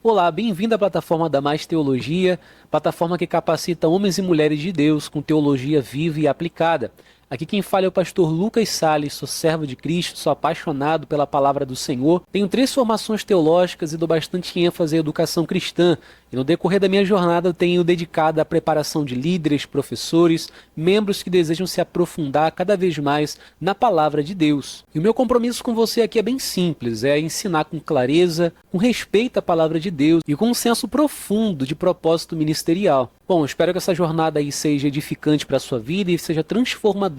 Olá, bem-vindo à plataforma da Mais Teologia, plataforma que capacita homens e mulheres de Deus com teologia viva e aplicada. Aqui quem fala é o pastor Lucas Salles, sou servo de Cristo, sou apaixonado pela palavra do Senhor. Tenho 3 formações teológicas e dou bastante ênfase à educação cristã. E no decorrer da minha jornada tenho dedicado à preparação de líderes, professores, membros que desejam se aprofundar cada vez mais na palavra de Deus. E o meu compromisso com você aqui é bem simples, é ensinar com clareza, com respeito à palavra de Deus e com um senso profundo de propósito ministerial. Bom, espero que essa jornada aí seja edificante para a sua vida e seja transformadora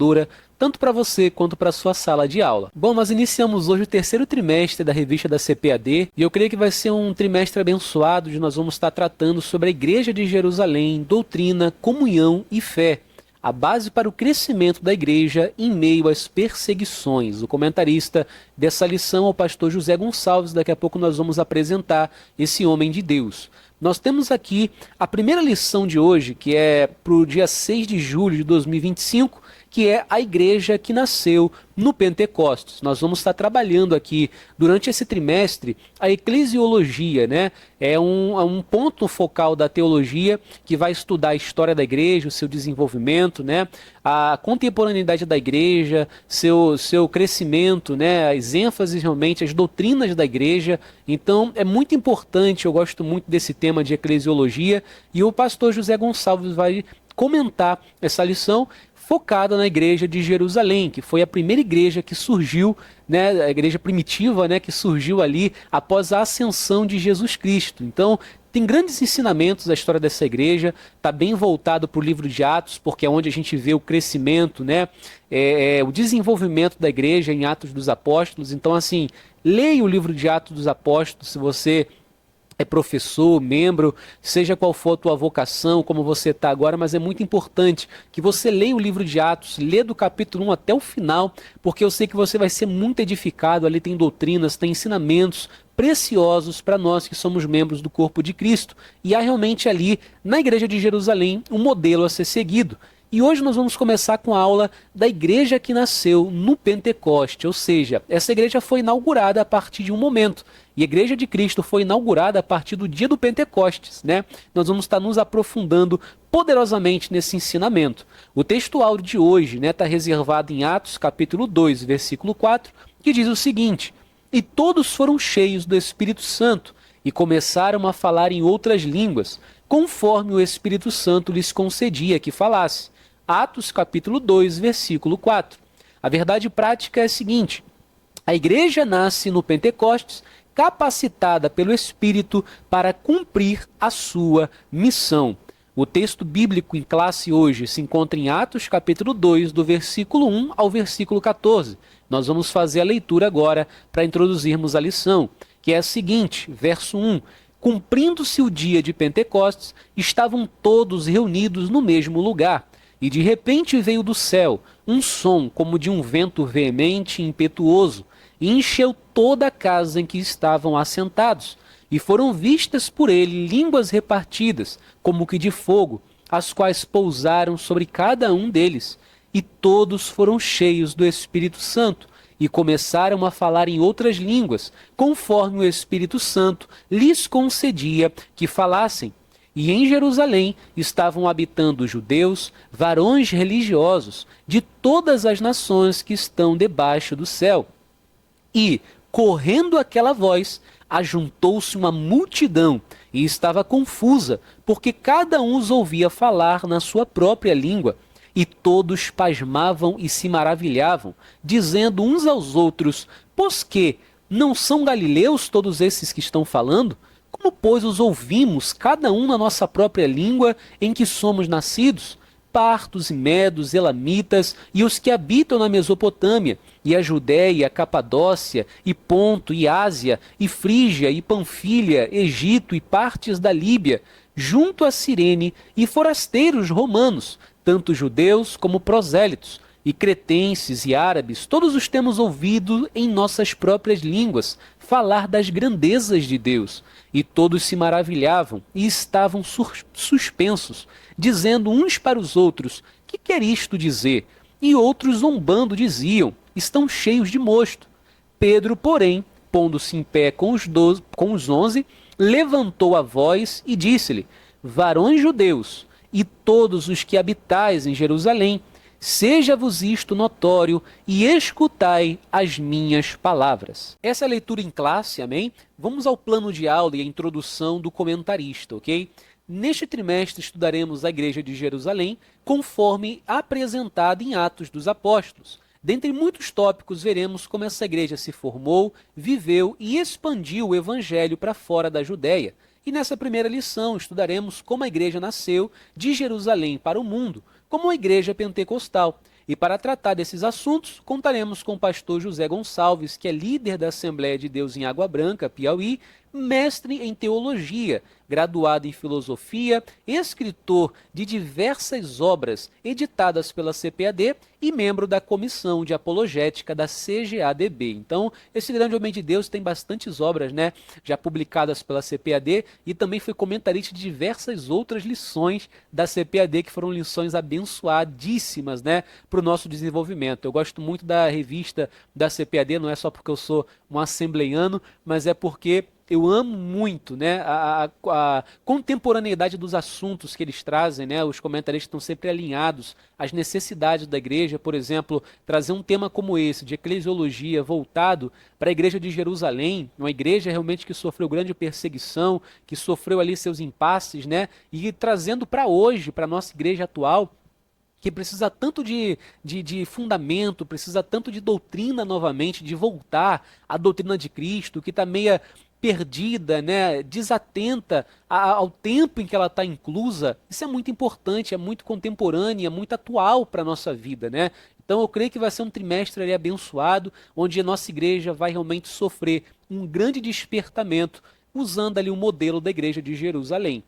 tanto para você quanto para a sua sala de aula. Bom, nós iniciamos hoje o 3º trimestre da revista da CPAD e eu creio que vai ser um trimestre abençoado, onde nós vamos estar tratando sobre a Igreja de Jerusalém, doutrina, comunhão e fé. A base para o crescimento da igreja em meio às perseguições. O comentarista dessa lição é o pastor José Gonçalves. Daqui a pouco nós vamos apresentar esse homem de Deus. Nós temos aqui a primeira lição de hoje, que é para o dia 6 de julho de 2025, que é a igreja que nasceu no Pentecostes. Nós vamos estar trabalhando aqui, durante esse trimestre, a eclesiologia, né? É um ponto focal da teologia que vai estudar a história da igreja, o seu desenvolvimento, né? A contemporaneidade da igreja, seu crescimento, né? As ênfases realmente, as doutrinas da igreja. Então, é muito importante, eu gosto muito desse tema de eclesiologia, e o pastor José Gonçalves vai comentar essa lição focada na igreja de Jerusalém, que foi a primeira igreja que surgiu, né, a igreja primitiva, né, que surgiu ali após a ascensão de Jesus Cristo. Então, tem grandes ensinamentos a história dessa igreja, está bem voltado para o livro de Atos, porque é onde a gente vê o crescimento, né, o desenvolvimento da igreja em Atos dos Apóstolos. Então, assim, leia o livro de Atos dos Apóstolos, se você é professor, membro, seja qual for a tua vocação, como você está agora, mas é muito importante que você leia o livro de Atos, lê do capítulo 1 até o final, porque eu sei que você vai ser muito edificado. Ali tem doutrinas, tem ensinamentos preciosos para nós que somos membros do corpo de Cristo. E há realmente ali, na igreja de Jerusalém, um modelo a ser seguido. E hoje nós vamos começar com a aula da igreja que nasceu no Pentecoste, ou seja, essa igreja foi inaugurada a partir de um momento. E a igreja de Cristo foi inaugurada a partir do dia do Pentecostes, né? Nós vamos estar nos aprofundando poderosamente nesse ensinamento. O texto áureo de hoje, né, está reservado em Atos capítulo 2, versículo 4, que diz o seguinte: "E todos foram cheios do Espírito Santo e começaram a falar em outras línguas, conforme o Espírito Santo lhes concedia que falasse." Atos capítulo 2, versículo 4. A verdade prática é a seguinte: a igreja nasce no Pentecostes, capacitada pelo Espírito para cumprir a sua missão. O texto bíblico em classe hoje se encontra em Atos capítulo 2, do versículo 1 ao versículo 14. Nós vamos fazer a leitura agora para introduzirmos a lição, que é a seguinte, verso 1. "Cumprindo-se o dia de Pentecostes, estavam todos reunidos no mesmo lugar. E de repente veio do céu um som como de um vento veemente e impetuoso, e encheu toda a casa em que estavam assentados. E foram vistas por ele línguas repartidas, como que de fogo, as quais pousaram sobre cada um deles. E todos foram cheios do Espírito Santo, e começaram a falar em outras línguas, conforme o Espírito Santo lhes concedia que falassem. E em Jerusalém estavam habitando judeus, varões religiosos, de todas as nações que estão debaixo do céu. E, correndo aquela voz, ajuntou-se uma multidão, e estava confusa, porque cada um os ouvia falar na sua própria língua. E todos pasmavam e se maravilhavam, dizendo uns aos outros: pois que, não são galileus todos esses que estão falando? Como, pois, os ouvimos, cada um na nossa própria língua em que somos nascidos? Partos e medos, elamitas, e os que habitam na Mesopotâmia, e a Judéia, a Capadócia, e Ponto, e Ásia, e Frígia, e Panfilha, Egito, e partes da Líbia, junto a Cirene, e forasteiros romanos, tanto judeus como prosélitos, e cretenses e árabes, todos os temos ouvido em nossas próprias línguas falar das grandezas de Deus. E todos se maravilhavam e estavam suspensos, dizendo uns para os outros: que quer isto dizer? E outros, zombando, diziam: estão cheios de mosto. Pedro, porém, pondo-se em pé com os 11, levantou a voz e disse-lhe: varões judeus, e todos os que habitais em Jerusalém, seja-vos isto notório e escutai as minhas palavras. Essa é a leitura em classe, amém? Vamos ao plano de aula e a introdução do comentarista, ok? Neste trimestre estudaremos a Igreja de Jerusalém, conforme apresentado em Atos dos Apóstolos. Dentre muitos tópicos, veremos como essa igreja se formou, viveu e expandiu o evangelho para fora da Judéia. E nessa primeira lição estudaremos como a igreja nasceu de Jerusalém para o mundo, como uma igreja pentecostal. E para tratar desses assuntos, contaremos com o pastor José Gonçalves, que é líder da Assembleia de Deus em Água Branca, Piauí, mestre em teologia, graduado em filosofia, escritor de diversas obras editadas pela CPAD e membro da Comissão de Apologética da CGADB. Então, esse grande homem de Deus tem bastantes obras, né, já publicadas pela CPAD e também foi comentarista de diversas outras lições da CPAD, que foram lições abençoadíssimas, né, para o nosso desenvolvimento. Eu gosto muito da revista da CPAD, não é só porque eu sou um assembleiano, mas é porque eu amo muito, né, a contemporaneidade dos assuntos que eles trazem, né, os comentaristas estão sempre alinhados às necessidades da igreja. Por exemplo, trazer um tema como esse, de eclesiologia, voltado para a igreja de Jerusalém, uma igreja realmente que sofreu grande perseguição, que sofreu ali seus impasses, né, e trazendo para hoje, para a nossa igreja atual, que precisa tanto de fundamento, precisa tanto de doutrina novamente, de voltar à doutrina de Cristo, que está meia perdida, né, desatenta ao tempo em que ela está inclusa. Isso é muito importante, é muito contemporâneo, é muito atual para a nossa vida, né? Então eu creio que vai ser um trimestre ali abençoado, onde a nossa igreja vai realmente sofrer um grande despertamento, usando ali o modelo da igreja de Jerusalém.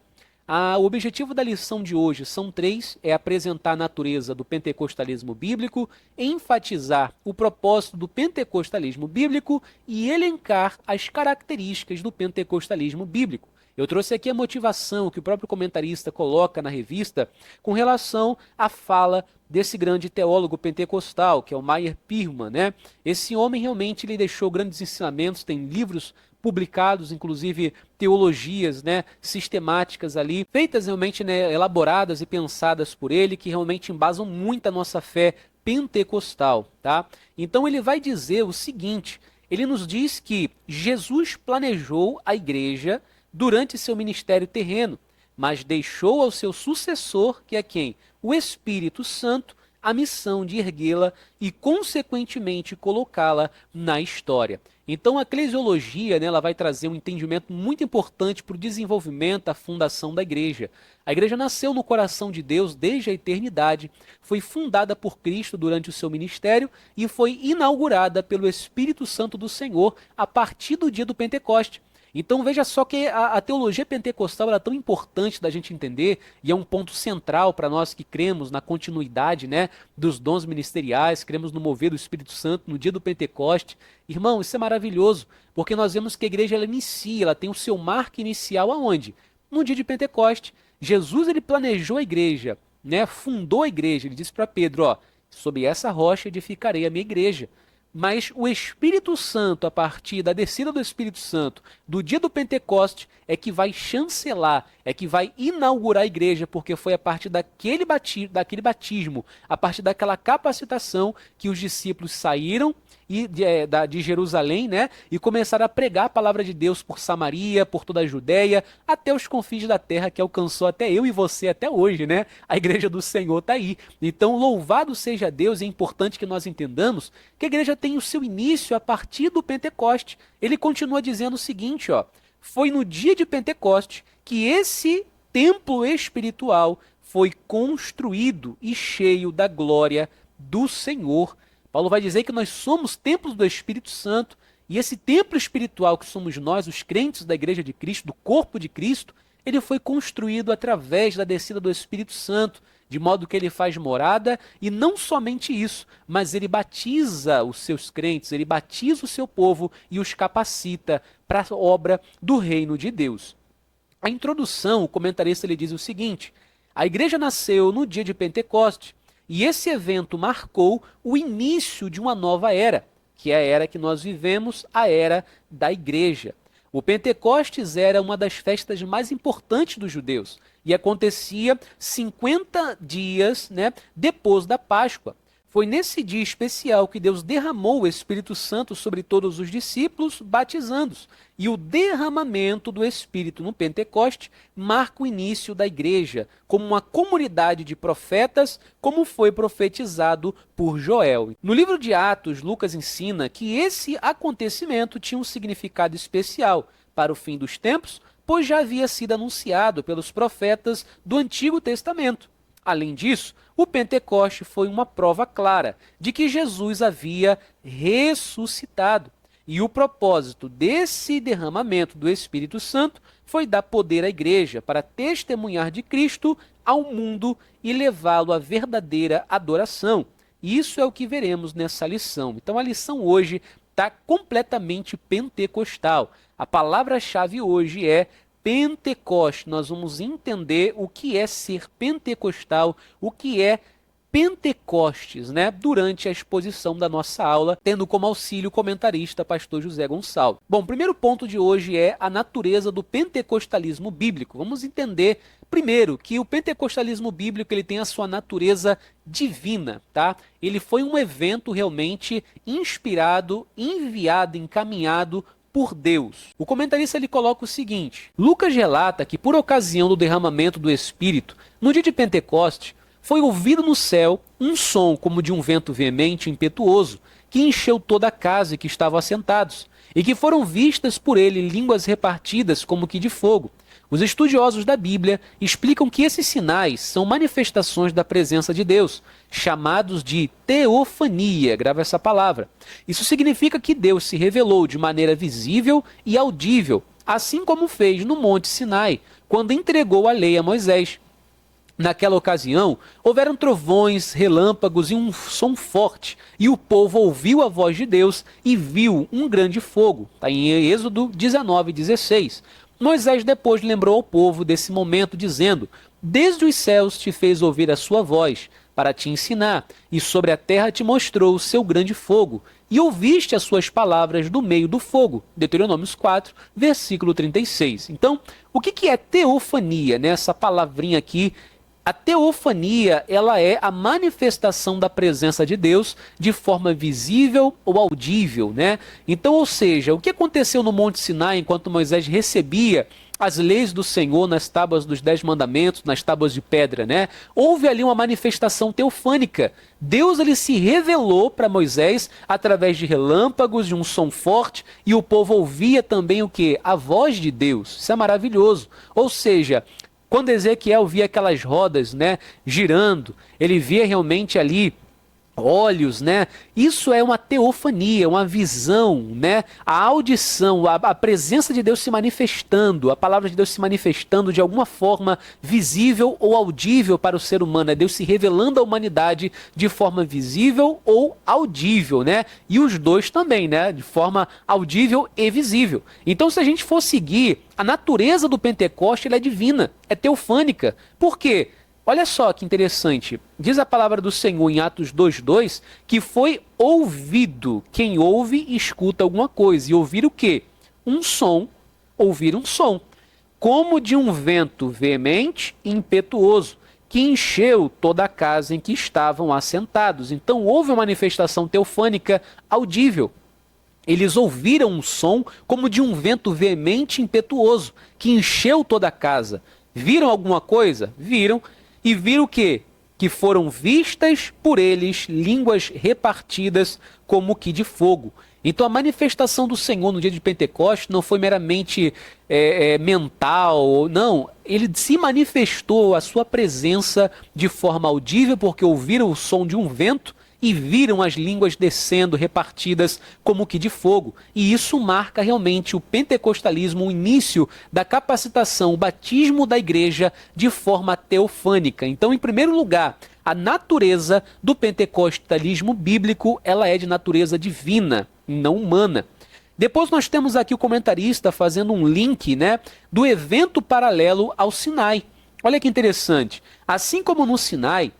O objetivo da lição de hoje são três: é apresentar a natureza do pentecostalismo bíblico, enfatizar o propósito do pentecostalismo bíblico e elencar as características do pentecostalismo bíblico. Eu trouxe aqui a motivação que o próprio comentarista coloca na revista com relação à fala desse grande teólogo pentecostal, que é o Meyer Pirman, né? Esse homem realmente ele deixou grandes ensinamentos, tem livros publicados, inclusive teologias, né, sistemáticas ali, feitas realmente, né, elaboradas e pensadas por ele, que realmente embasam muito a nossa fé pentecostal, tá? Então ele vai dizer o seguinte: ele nos diz que Jesus planejou a igreja durante seu ministério terreno, mas deixou ao seu sucessor, que é quem? O Espírito Santo, a missão de erguê-la e, consequentemente, colocá-la na história. Então, a eclesiologia, né, ela vai trazer um entendimento muito importante para o desenvolvimento, a fundação da igreja. A igreja nasceu no coração de Deus desde a eternidade, foi fundada por Cristo durante o seu ministério e foi inaugurada pelo Espírito Santo do Senhor a partir do dia do Pentecoste. Então veja só que a teologia pentecostal é tão importante da gente entender, e é um ponto central para nós que cremos na continuidade, né, dos dons ministeriais, cremos no mover do Espírito Santo no dia do Pentecoste. Irmão, isso é maravilhoso, porque nós vemos que a igreja ela inicia, ela tem o seu marco inicial aonde? No dia de Pentecoste. Jesus ele planejou a igreja, né, fundou a igreja, ele disse para Pedro, ó, sob essa rocha edificarei a minha igreja. Mas o Espírito Santo, a partir da descida do Espírito Santo, do dia do Pentecoste, é que vai chancelar, é que vai inaugurar a igreja, porque foi a partir daquele batismo, a partir daquela capacitação que os discípulos saíram de Jerusalém, né, e começaram a pregar a palavra de Deus por Samaria, por toda a Judéia, até os confins da terra, que alcançou até eu e você até hoje, né? A igreja do Senhor está aí. Então, louvado seja Deus, é importante que nós entendamos que a igreja tem o seu início a partir do Pentecoste. Ele continua dizendo o seguinte, ó: foi no dia de Pentecoste que esse templo espiritual foi construído e cheio da glória do Senhor. Paulo vai dizer que nós somos templos do Espírito Santo, e esse templo espiritual que somos nós, os crentes da igreja de Cristo, do corpo de Cristo, ele foi construído através da descida do Espírito Santo, de modo que ele faz morada, e não somente isso, mas ele batiza os seus crentes, ele batiza o seu povo e os capacita para a obra do reino de Deus. A introdução, o comentarista ele diz o seguinte: a igreja nasceu no dia de Pentecoste, e esse evento marcou o início de uma nova era, que é a era que nós vivemos, a era da igreja. O Pentecostes era uma das festas mais importantes dos judeus e acontecia 50 dias, né, depois da Páscoa. Foi nesse dia especial que Deus derramou o Espírito Santo sobre todos os discípulos, batizando-os. E o derramamento do Espírito no Pentecoste marca o início da igreja, como uma comunidade de profetas, como foi profetizado por Joel. No livro de Atos, Lucas ensina que esse acontecimento tinha um significado especial para o fim dos tempos, pois já havia sido anunciado pelos profetas do Antigo Testamento. Além disso, o Pentecoste foi uma prova clara de que Jesus havia ressuscitado. E o propósito desse derramamento do Espírito Santo foi dar poder à igreja para testemunhar de Cristo ao mundo e levá-lo à verdadeira adoração. Isso é o que veremos nessa lição. Então a lição hoje está completamente pentecostal. A palavra-chave hoje é Pentecoste. Nós vamos entender o que é ser pentecostal, o que é Pentecostes, né? Durante a exposição da nossa aula, tendo como auxílio o comentarista pastor José Gonçalves. Bom, o primeiro ponto de hoje é a natureza do pentecostalismo bíblico. Vamos entender primeiro que o pentecostalismo bíblico ele tem a sua natureza divina, tá? Ele foi um evento realmente inspirado, enviado, encaminhado por Deus. O comentarista ele coloca o seguinte: Lucas relata que por ocasião do derramamento do Espírito, no dia de Pentecoste, foi ouvido no céu um som como de um vento veemente e impetuoso, que encheu toda a casa em que estavam assentados, e que foram vistas por ele línguas repartidas como que de fogo. Os estudiosos da Bíblia explicam que esses sinais são manifestações da presença de Deus, chamados de teofania, grava essa palavra. Isso significa que Deus se revelou de maneira visível e audível, assim como fez no Monte Sinai, quando entregou a lei a Moisés. Naquela ocasião, houveram trovões, relâmpagos e um som forte, e o povo ouviu a voz de Deus e viu um grande fogo. Está em Êxodo 19:16. Moisés depois lembrou ao povo desse momento, dizendo: Desde os céus te fez ouvir a sua voz, para te ensinar, e sobre a terra te mostrou o seu grande fogo, e ouviste as suas palavras do meio do fogo. Deuteronômios 4, versículo 36. Então, o que é teofania, né? Essa palavrinha aqui. A teofania, ela é a manifestação da presença de Deus de forma visível ou audível, né? Então, ou seja, o que aconteceu no Monte Sinai enquanto Moisés recebia as leis do Senhor nas tábuas dos 10 mandamentos, nas tábuas de pedra, né? Houve ali uma manifestação teofânica. Deus ele se revelou para Moisés através de relâmpagos, de um som forte, e o povo ouvia também o quê? A voz de Deus. Isso é maravilhoso. Ou seja, quando Ezequiel via aquelas rodas, né, girando, ele via realmente ali olhos, né? Isso é uma teofania, uma visão, né? A audição, a presença de Deus se manifestando, a palavra de Deus se manifestando de alguma forma visível ou audível para o ser humano. É Deus se revelando à humanidade de forma visível ou audível, né? E os dois também, né? De forma audível e visível. Então, se a gente for seguir, a natureza do Pentecoste ela é divina, é teofânica. Por quê? Olha só que interessante, diz a palavra do Senhor em Atos 2:2 que foi ouvido. Quem ouve, escuta alguma coisa. E ouvir o quê? Um som, ouvir um som, como de um vento veemente e impetuoso, que encheu toda a casa em que estavam assentados. Então houve uma manifestação teofânica audível. Eles ouviram um som como de um vento veemente e impetuoso, que encheu toda a casa. Viram alguma coisa? Viram. E viram o quê? Que foram vistas por eles línguas repartidas como que de fogo. Então a manifestação do Senhor no dia de Pentecostes não foi meramente mental, não. Ele se manifestou a sua presença de forma audível, porque ouviram o som de um vento e viram as línguas descendo, repartidas como que de fogo. E isso marca realmente o pentecostalismo, o início da capacitação, o batismo da igreja de forma teofânica. Então, em primeiro lugar, a natureza do pentecostalismo bíblico, ela é de natureza divina, não humana. Depois nós temos aqui o comentarista fazendo um link, né, do evento paralelo ao Sinai. Olha que interessante. Assim como no Sinai,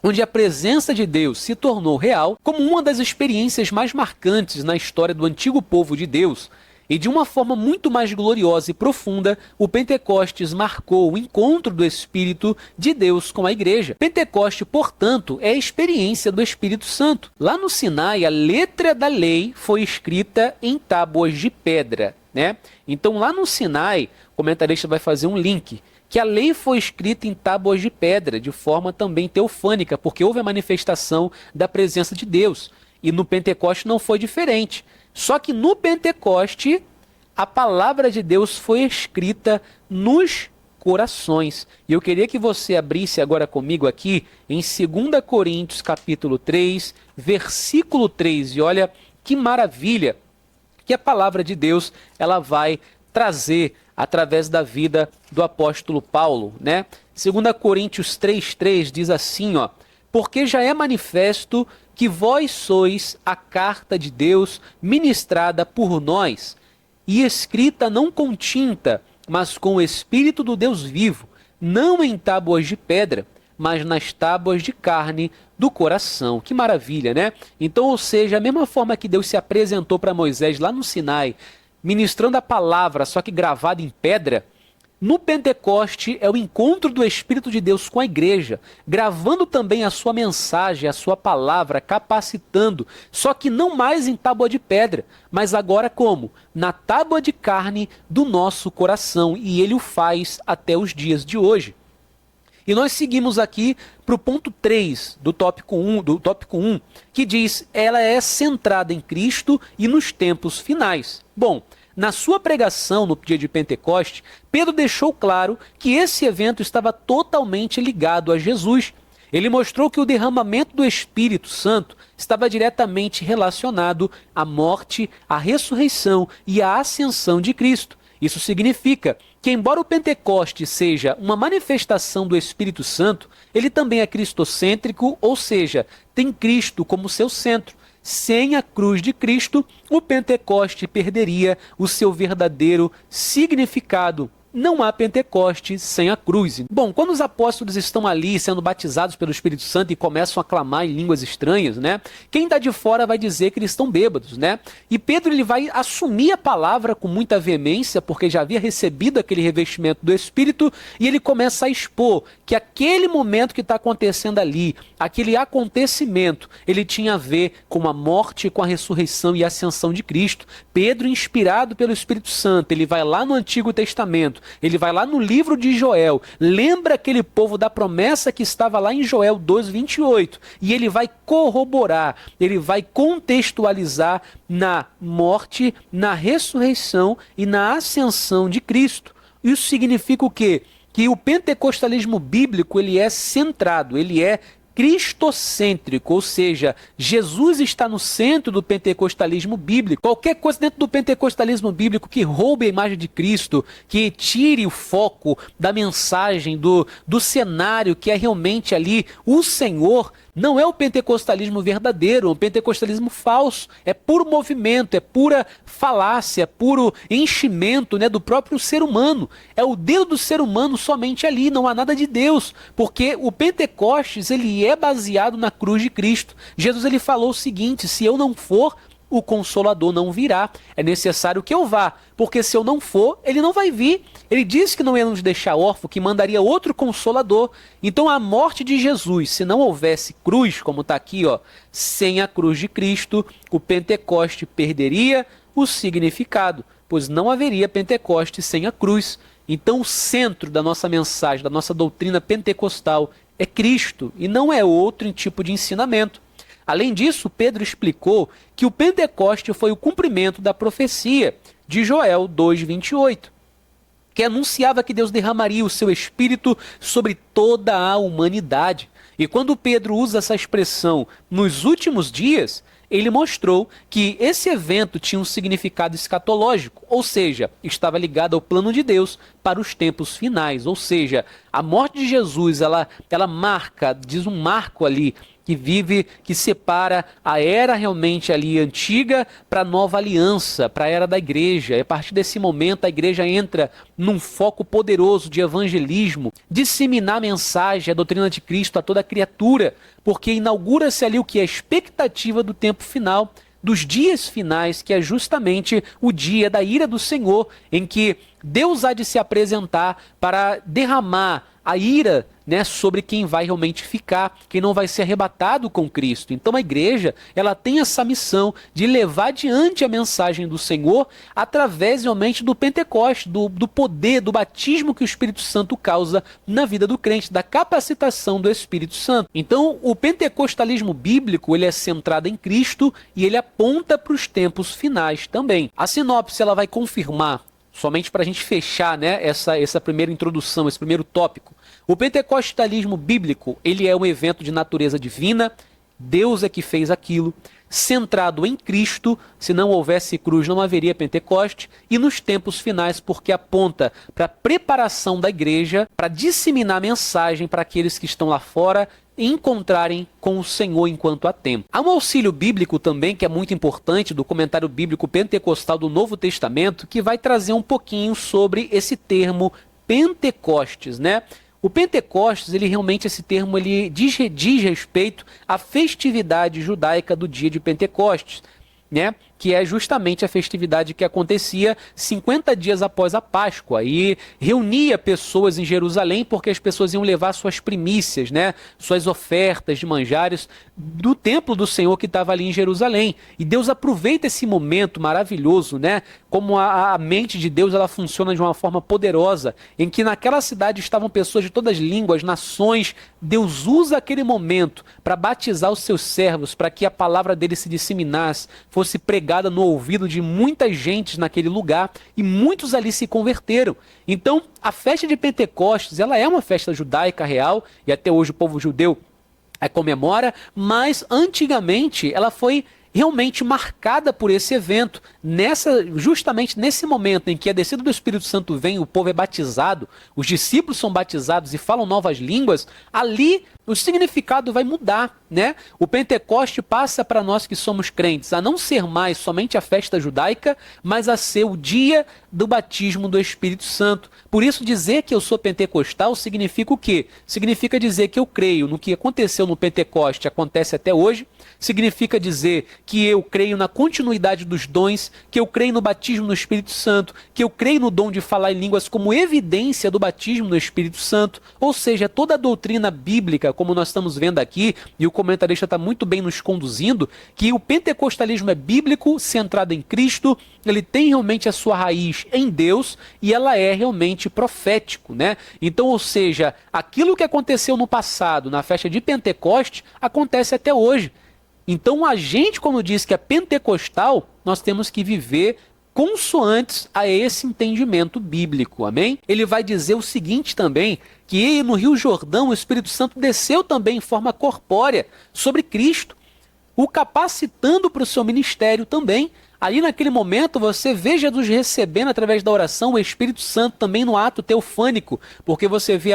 onde a presença de Deus se tornou real como uma das experiências mais marcantes na história do antigo povo de Deus, E de uma forma muito mais gloriosa e profunda, o Pentecostes marcou o encontro do Espírito de Deus com a igreja. Pentecoste, portanto, é a experiência do Espírito Santo. Lá no Sinai, a letra da lei foi escrita em tábuas de pedra, né? Então lá no Sinai, o comentarista vai fazer um link, que a lei foi escrita em tábuas de pedra, de forma também teofânica, porque houve a manifestação da presença de Deus. E no Pentecoste não foi diferente. Só que no Pentecoste, a palavra de Deus foi escrita nos corações. E eu queria que você abrisse agora comigo aqui em 2 Coríntios capítulo 3, versículo 3. E olha que maravilha que a palavra de Deus ela vai trazer através da vida do apóstolo Paulo, né? 2 Coríntios 3:3 diz assim, ó: porque já é manifesto que vós sois a carta de Deus ministrada por nós, e escrita não com tinta, mas com o Espírito do Deus vivo, não em tábuas de pedra, mas nas tábuas de carne do coração. Que maravilha, né? Então, ou seja, a mesma forma que Deus se apresentou para Moisés lá no Sinai, ministrando a palavra, só que gravada em pedra, no Pentecoste é o encontro do Espírito de Deus com a igreja, gravando também a sua mensagem, a sua palavra, capacitando, só que não mais em tábua de pedra, mas agora como? Na tábua de carne do nosso coração, e ele o faz até os dias de hoje. E nós seguimos aqui para o ponto 3 do tópico 1, que diz, ela é centrada em Cristo e nos tempos finais. Bom, na sua pregação no dia de Pentecoste, Pedro deixou claro que esse evento estava totalmente ligado a Jesus. Ele mostrou que o derramamento do Espírito Santo estava diretamente relacionado à morte, à ressurreição e à ascensão de Cristo. Isso significa que, embora o Pentecoste seja uma manifestação do Espírito Santo, ele também é cristocêntrico, ou seja, tem Cristo como seu centro. Sem a cruz de Cristo, o Pentecoste perderia o seu verdadeiro significado. Não há Pentecoste sem a cruz. Bom, quando os apóstolos estão ali sendo batizados pelo Espírito Santo e começam a clamar em línguas estranhas, né? Quem está de fora vai dizer que eles estão bêbados, né? E Pedro ele vai assumir a palavra com muita veemência, porque já havia recebido aquele revestimento do Espírito, e ele começa a expor que aquele momento que está acontecendo ali, aquele acontecimento, ele tinha a ver com a morte, com a ressurreição e a ascensão de Cristo. Pedro, inspirado pelo Espírito Santo, ele vai lá no Antigo Testamento, ele vai lá no livro de Joel, lembra aquele povo da promessa que estava lá em Joel 2:28, e ele vai corroborar, ele vai contextualizar na morte, na ressurreição e na ascensão de Cristo. Isso significa o quê? Que o pentecostalismo bíblico ele é centrado, ele é cristocêntrico, ou seja, Jesus está no centro do pentecostalismo bíblico. Qualquer coisa dentro do pentecostalismo bíblico que roube a imagem de Cristo, que tire o foco da mensagem, do cenário que é realmente ali o Senhor, não é o pentecostalismo verdadeiro, é um pentecostalismo falso, é puro movimento, é pura falácia, é puro enchimento, né, do próprio ser humano. É o dedo do ser humano somente ali, não há nada de Deus, porque o Pentecostes ele é baseado na cruz de Cristo. Jesus ele falou o seguinte, se eu não for, o Consolador não virá, é necessário que eu vá, porque se eu não for, ele não vai vir. Ele disse que não ia nos deixar órfãos, que mandaria outro Consolador. Então a morte de Jesus, se não houvesse cruz, como está aqui, ó, sem a cruz de Cristo, o Pentecoste perderia o significado, pois não haveria Pentecoste sem a cruz. Então o centro da nossa mensagem, da nossa doutrina pentecostal é Cristo, e não é outro tipo de ensinamento. Além disso, Pedro explicou que o Pentecoste foi o cumprimento da profecia de Joel 2:28, que anunciava que Deus derramaria o seu Espírito sobre toda a humanidade. E quando Pedro usa essa expressão nos últimos dias, ele mostrou que esse evento tinha um significado escatológico, ou seja, estava ligado ao plano de Deus para os tempos finais. Ou seja, a morte de Jesus, ela marca, diz um marco ali, que separa a era realmente ali antiga para a nova aliança, para a era da igreja. E a partir desse momento a igreja entra num foco poderoso de evangelismo, disseminar a mensagem, a doutrina de Cristo a toda criatura, porque inaugura-se ali o que é a expectativa do tempo final, dos dias finais, que é justamente o dia da ira do Senhor, em que Deus há de se apresentar para derramar a ira, né, sobre quem vai realmente ficar, quem não vai ser arrebatado com Cristo. Então a igreja, ela tem essa missão de levar adiante a mensagem do Senhor através realmente do Pentecostes, do poder, do batismo que o Espírito Santo causa na vida do crente, da capacitação do Espírito Santo. Então o pentecostalismo bíblico, ele é centrado em Cristo e ele aponta para os tempos finais também. A sinopse, ela vai confirmar, somente para a gente fechar, né, essa primeira introdução, esse primeiro tópico. O pentecostalismo bíblico, ele é um evento de natureza divina, Deus é que fez aquilo, centrado em Cristo. Se não houvesse cruz, não haveria Pentecoste, e nos tempos finais, porque aponta para a preparação da igreja, para disseminar a mensagem para aqueles que estão lá fora encontrarem com o Senhor enquanto há tempo. Há um auxílio bíblico também, que é muito importante, do comentário bíblico pentecostal do Novo Testamento, que vai trazer um pouquinho sobre esse termo Pentecostes, né? O Pentecostes, ele realmente, esse termo, ele diz respeito à festividade judaica do dia de Pentecostes, né? Que é justamente a festividade que acontecia 50 dias após a Páscoa, e reunia pessoas em Jerusalém, porque as pessoas iam levar suas primícias, né, suas ofertas de manjares do templo do Senhor que estava ali em Jerusalém. E Deus aproveita esse momento maravilhoso, né, como a mente de Deus, ela funciona de uma forma poderosa, em que naquela cidade estavam pessoas de todas as línguas, nações. Deus usa aquele momento para batizar os seus servos, para que a palavra dele se disseminasse, fosse pregada no ouvido de muita gente naquele lugar, e muitos ali se converteram. Então, a festa de Pentecostes, ela é uma festa judaica real, e até hoje o povo judeu a comemora, mas antigamente ela foi realmente marcada por esse evento. Justamente nesse momento em que a descida do Espírito Santo vem, o povo é batizado, os discípulos são batizados e falam novas línguas, ali o significado vai mudar, né? O Pentecoste passa para nós que somos crentes a não ser mais somente a festa judaica, mas a ser o dia do batismo do Espírito Santo. Por isso, dizer que eu sou pentecostal significa o quê? Significa dizer que eu creio no que aconteceu no Pentecoste, acontece até hoje. Significa dizer que eu creio na continuidade dos dons, que eu creio no batismo no Espírito Santo, que eu creio no dom de falar em línguas como evidência do batismo no Espírito Santo. Ou seja, toda a doutrina bíblica, como nós estamos vendo aqui, e o comentarista está muito bem nos conduzindo, que o pentecostalismo é bíblico, centrado em Cristo, ele tem realmente a sua raiz em Deus, e ela é realmente profético, né? Então, ou seja, aquilo que aconteceu no passado, na festa de Pentecoste, acontece até hoje. Então a gente, quando diz que é pentecostal, nós temos que viver consoantes a esse entendimento bíblico, amém? Ele vai dizer o seguinte também, que no Rio Jordão o Espírito Santo desceu também em forma corpórea sobre Cristo, o capacitando para o seu ministério também. Ali naquele momento você vê Jesus recebendo através da oração o Espírito Santo também no ato teofânico, porque você vê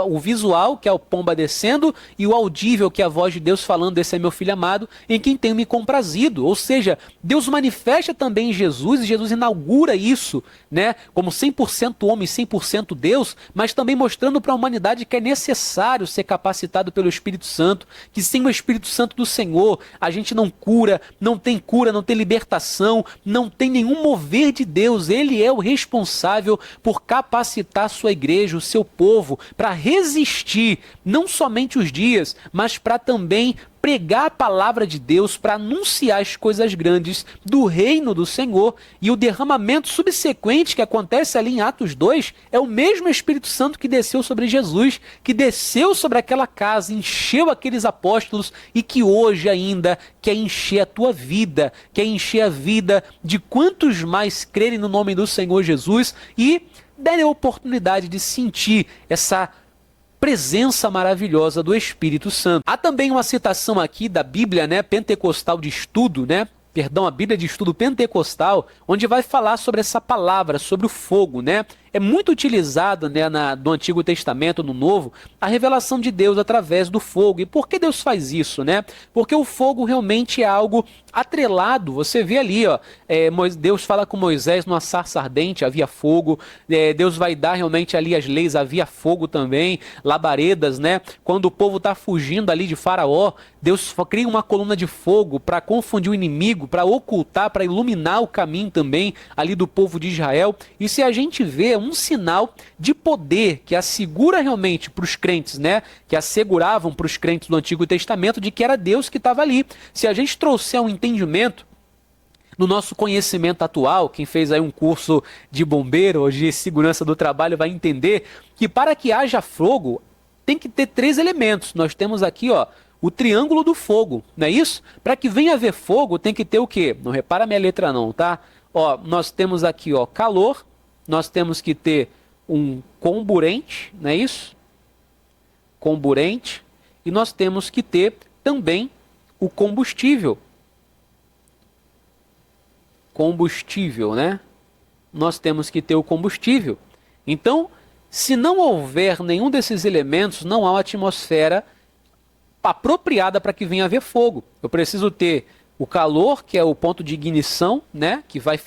o visual, que é o pomba descendo, e o audível, que é a voz de Deus falando: esse é meu filho amado, em quem tenho me comprazido. Ou seja, Deus manifesta também em Jesus, e Jesus inaugura isso, né, como 100% homem, 100% Deus, mas também mostrando para a humanidade que é necessário ser capacitado pelo Espírito Santo, que sem o Espírito Santo do Senhor a gente não cura, não tem libertação, não tem nenhum mover de Deus. Ele é o responsável por capacitar a sua igreja, o seu povo, para resistir não somente os dias, mas para também pregar a palavra de Deus, para anunciar as coisas grandes do reino do Senhor. E o derramamento subsequente que acontece ali em Atos 2 é o mesmo Espírito Santo que desceu sobre Jesus, que desceu sobre aquela casa, encheu aqueles apóstolos, e que hoje ainda quer encher a tua vida, quer encher a vida de quantos mais crerem no nome do Senhor Jesus e derem a oportunidade de sentir essa presença maravilhosa do Espírito Santo. Há também uma citação aqui da Bíblia, né, pentecostal de estudo, né? Perdão, a Bíblia de estudo pentecostal, onde vai falar sobre essa palavra, sobre o fogo, né? é muito utilizado, né, do Antigo Testamento, no Novo, a revelação de Deus através do fogo. E por que Deus faz isso, né? Porque o fogo realmente é algo atrelado. Você vê ali, ó, Deus fala com Moisés numa sarça ardente, havia fogo. Deus vai dar realmente ali as leis, havia fogo também, labaredas, né? Quando o povo está fugindo ali de Faraó, Deus cria uma coluna de fogo para confundir o inimigo, para ocultar, para iluminar o caminho também ali do povo de Israel. E se a gente vê um sinal de poder que assegura realmente para os crentes, né? Que asseguravam para os crentes do Antigo Testamento de que era Deus que estava ali. Se a gente trouxer um entendimento no nosso conhecimento atual, quem fez aí um curso de bombeiro ou de segurança do trabalho vai entender que para que haja fogo tem que ter 3 elementos. Nós temos aqui, ó, o triângulo do fogo, não é isso? Para que venha haver fogo tem que ter o quê? Não repara a minha letra não, tá? Ó, nós temos aqui, ó, calor, nós temos que ter um comburente, não é isso? Comburente, e nós temos que ter também o combustível. Combustível, né? Nós temos que ter o combustível. Então, se não houver nenhum desses elementos, não há uma atmosfera apropriada para que venha haver fogo. Eu preciso ter o calor, que é o ponto de ignição, né? Que vai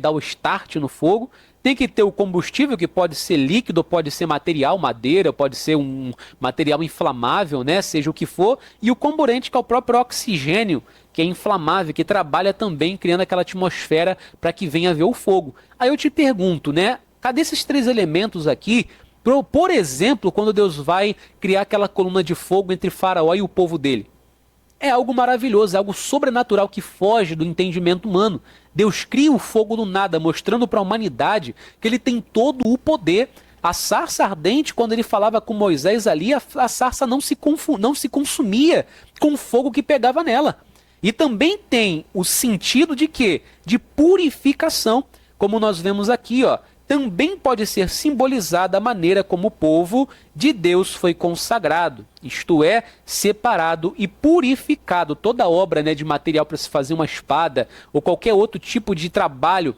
dar o start no fogo. Tem que ter o combustível, que pode ser líquido, pode ser material, madeira, pode ser um material inflamável, né? Seja o que for. E o comburente, que é o próprio oxigênio, que é inflamável, que trabalha também criando aquela atmosfera para que venha haver o fogo. Aí eu te pergunto, né? Cadê esses 3 elementos aqui? Por exemplo, quando Deus vai criar aquela coluna de fogo entre Faraó e o povo dele. É algo maravilhoso, é algo sobrenatural que foge do entendimento humano. Deus cria o fogo do nada, mostrando para a humanidade que ele tem todo o poder. A sarça ardente, quando ele falava com Moisés ali, a sarça não se consumia com o fogo que pegava nela. E também tem o sentido de quê? De purificação, como nós vemos aqui, ó. Também pode ser simbolizada a maneira como o povo de Deus foi consagrado, isto é, separado e purificado. Toda obra, né, de material para se fazer uma espada ou qualquer outro tipo de trabalho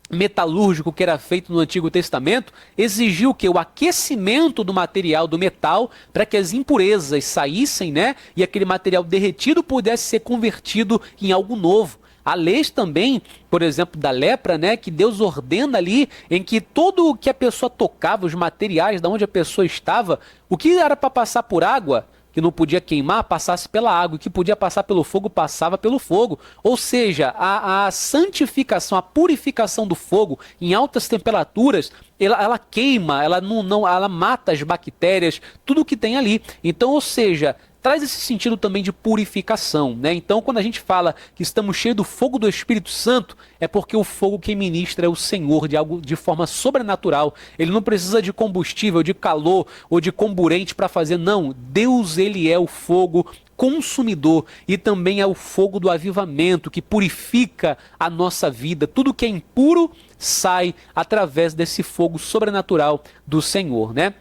metalúrgico que era feito no Antigo Testamento, exigiu que o aquecimento do material, do metal, para que as impurezas saíssem, né, e aquele material derretido pudesse ser convertido em algo novo. Há leis também, por exemplo, da lepra, né, que Deus ordena ali, em que tudo o que a pessoa tocava, os materiais de onde a pessoa estava, o que era para passar por água, que não podia queimar, passasse pela água, o que podia passar pelo fogo, passava pelo fogo. Ou seja, a santificação, a purificação do fogo em altas temperaturas, ela queima, ela mata as bactérias, tudo que tem ali. Então, ou seja, traz esse sentido também de purificação, né? Então, quando a gente fala que estamos cheios do fogo do Espírito Santo, é porque o fogo que ministra é o Senhor, de forma sobrenatural. Ele não precisa de combustível, de calor ou de comburente para fazer, não. Deus, ele é o fogo consumidor e também é o fogo do avivamento que purifica a nossa vida. Tudo que é impuro sai através desse fogo sobrenatural do Senhor, né?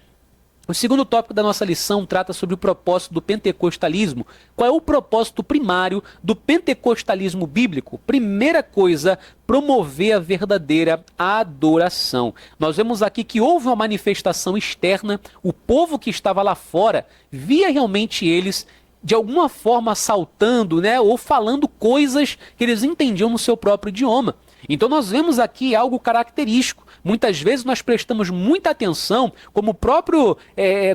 O segundo tópico da nossa lição trata sobre o propósito do pentecostalismo. Qual é o propósito primário do pentecostalismo bíblico? Primeira coisa, promover a verdadeira adoração. Nós vemos aqui que houve uma manifestação externa, o povo que estava lá fora via realmente eles de alguma forma saltando, né, ou falando coisas que eles entendiam no seu próprio idioma. Então nós vemos aqui algo característico. Muitas vezes nós prestamos muita atenção, como o próprio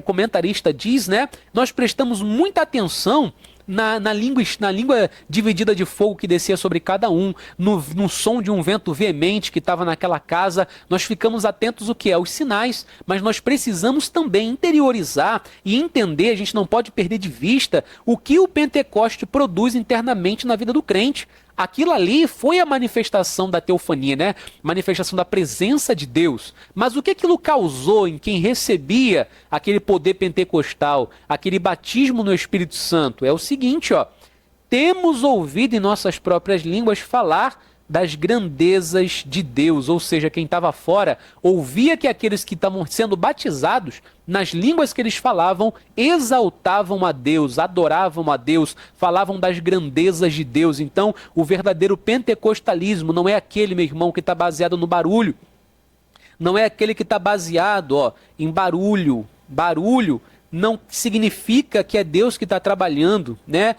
comentarista diz, né? Nós prestamos muita atenção na língua dividida de fogo que descia sobre cada um, no som de um vento veemente que estava naquela casa. Nós ficamos atentos o que é? Os sinais, mas nós precisamos também interiorizar e entender, a gente não pode perder de vista o que o Pentecoste produz internamente na vida do crente. Aquilo ali foi a manifestação da teofania, né? Manifestação da presença de Deus. Mas o que aquilo causou em quem recebia aquele poder pentecostal, aquele batismo no Espírito Santo? É o seguinte, ó. Temos ouvido em nossas próprias línguas falar das grandezas de Deus, ou seja, quem estava fora ouvia que aqueles que estavam sendo batizados, nas línguas que eles falavam, exaltavam a Deus, adoravam a Deus, falavam das grandezas de Deus. Então, o verdadeiro pentecostalismo não é aquele, meu irmão, que está baseado no barulho, não é aquele que está baseado, ó, em barulho. Barulho não significa que é Deus que está trabalhando, né?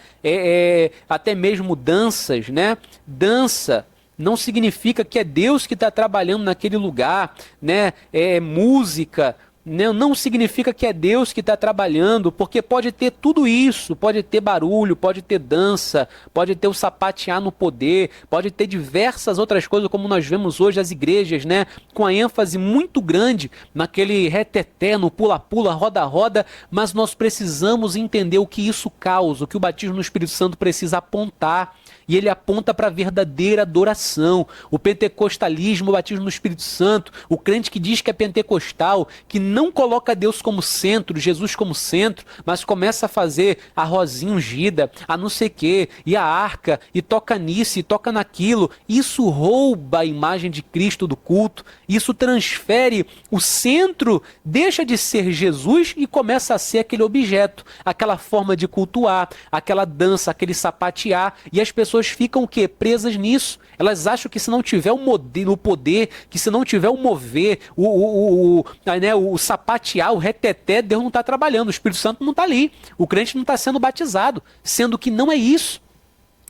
Até mesmo danças, né? Dança não significa que é Deus que está trabalhando naquele lugar, né? Música não significa que é Deus que está trabalhando, porque pode ter tudo isso, pode ter barulho, pode ter dança, pode ter o sapatear no poder, pode ter diversas outras coisas, como nós vemos hoje as igrejas, né, com a ênfase muito grande naquele reteté, no pula-pula, roda-roda, mas nós precisamos entender o que isso causa, o que o batismo no Espírito Santo precisa apontar. E ele aponta para a verdadeira adoração. O pentecostalismo, o batismo no Espírito Santo, o crente que diz que é pentecostal, que não coloca Deus como centro, Jesus como centro, mas começa a fazer a rosinha ungida, a não sei o quê, e a arca, e toca nisso, e toca naquilo. Isso rouba a imagem de Cristo do culto, isso transfere o centro, deixa de ser Jesus e começa a ser aquele objeto, aquela forma de cultuar, aquela dança, aquele sapatear, e as pessoas ficam o quê? Presas nisso. Elas acham que se não tiver o poder, que se não tiver o mover, o sapatear, o reteté, Deus não está trabalhando, o Espírito Santo não está ali, o crente não está sendo batizado, sendo que não é isso.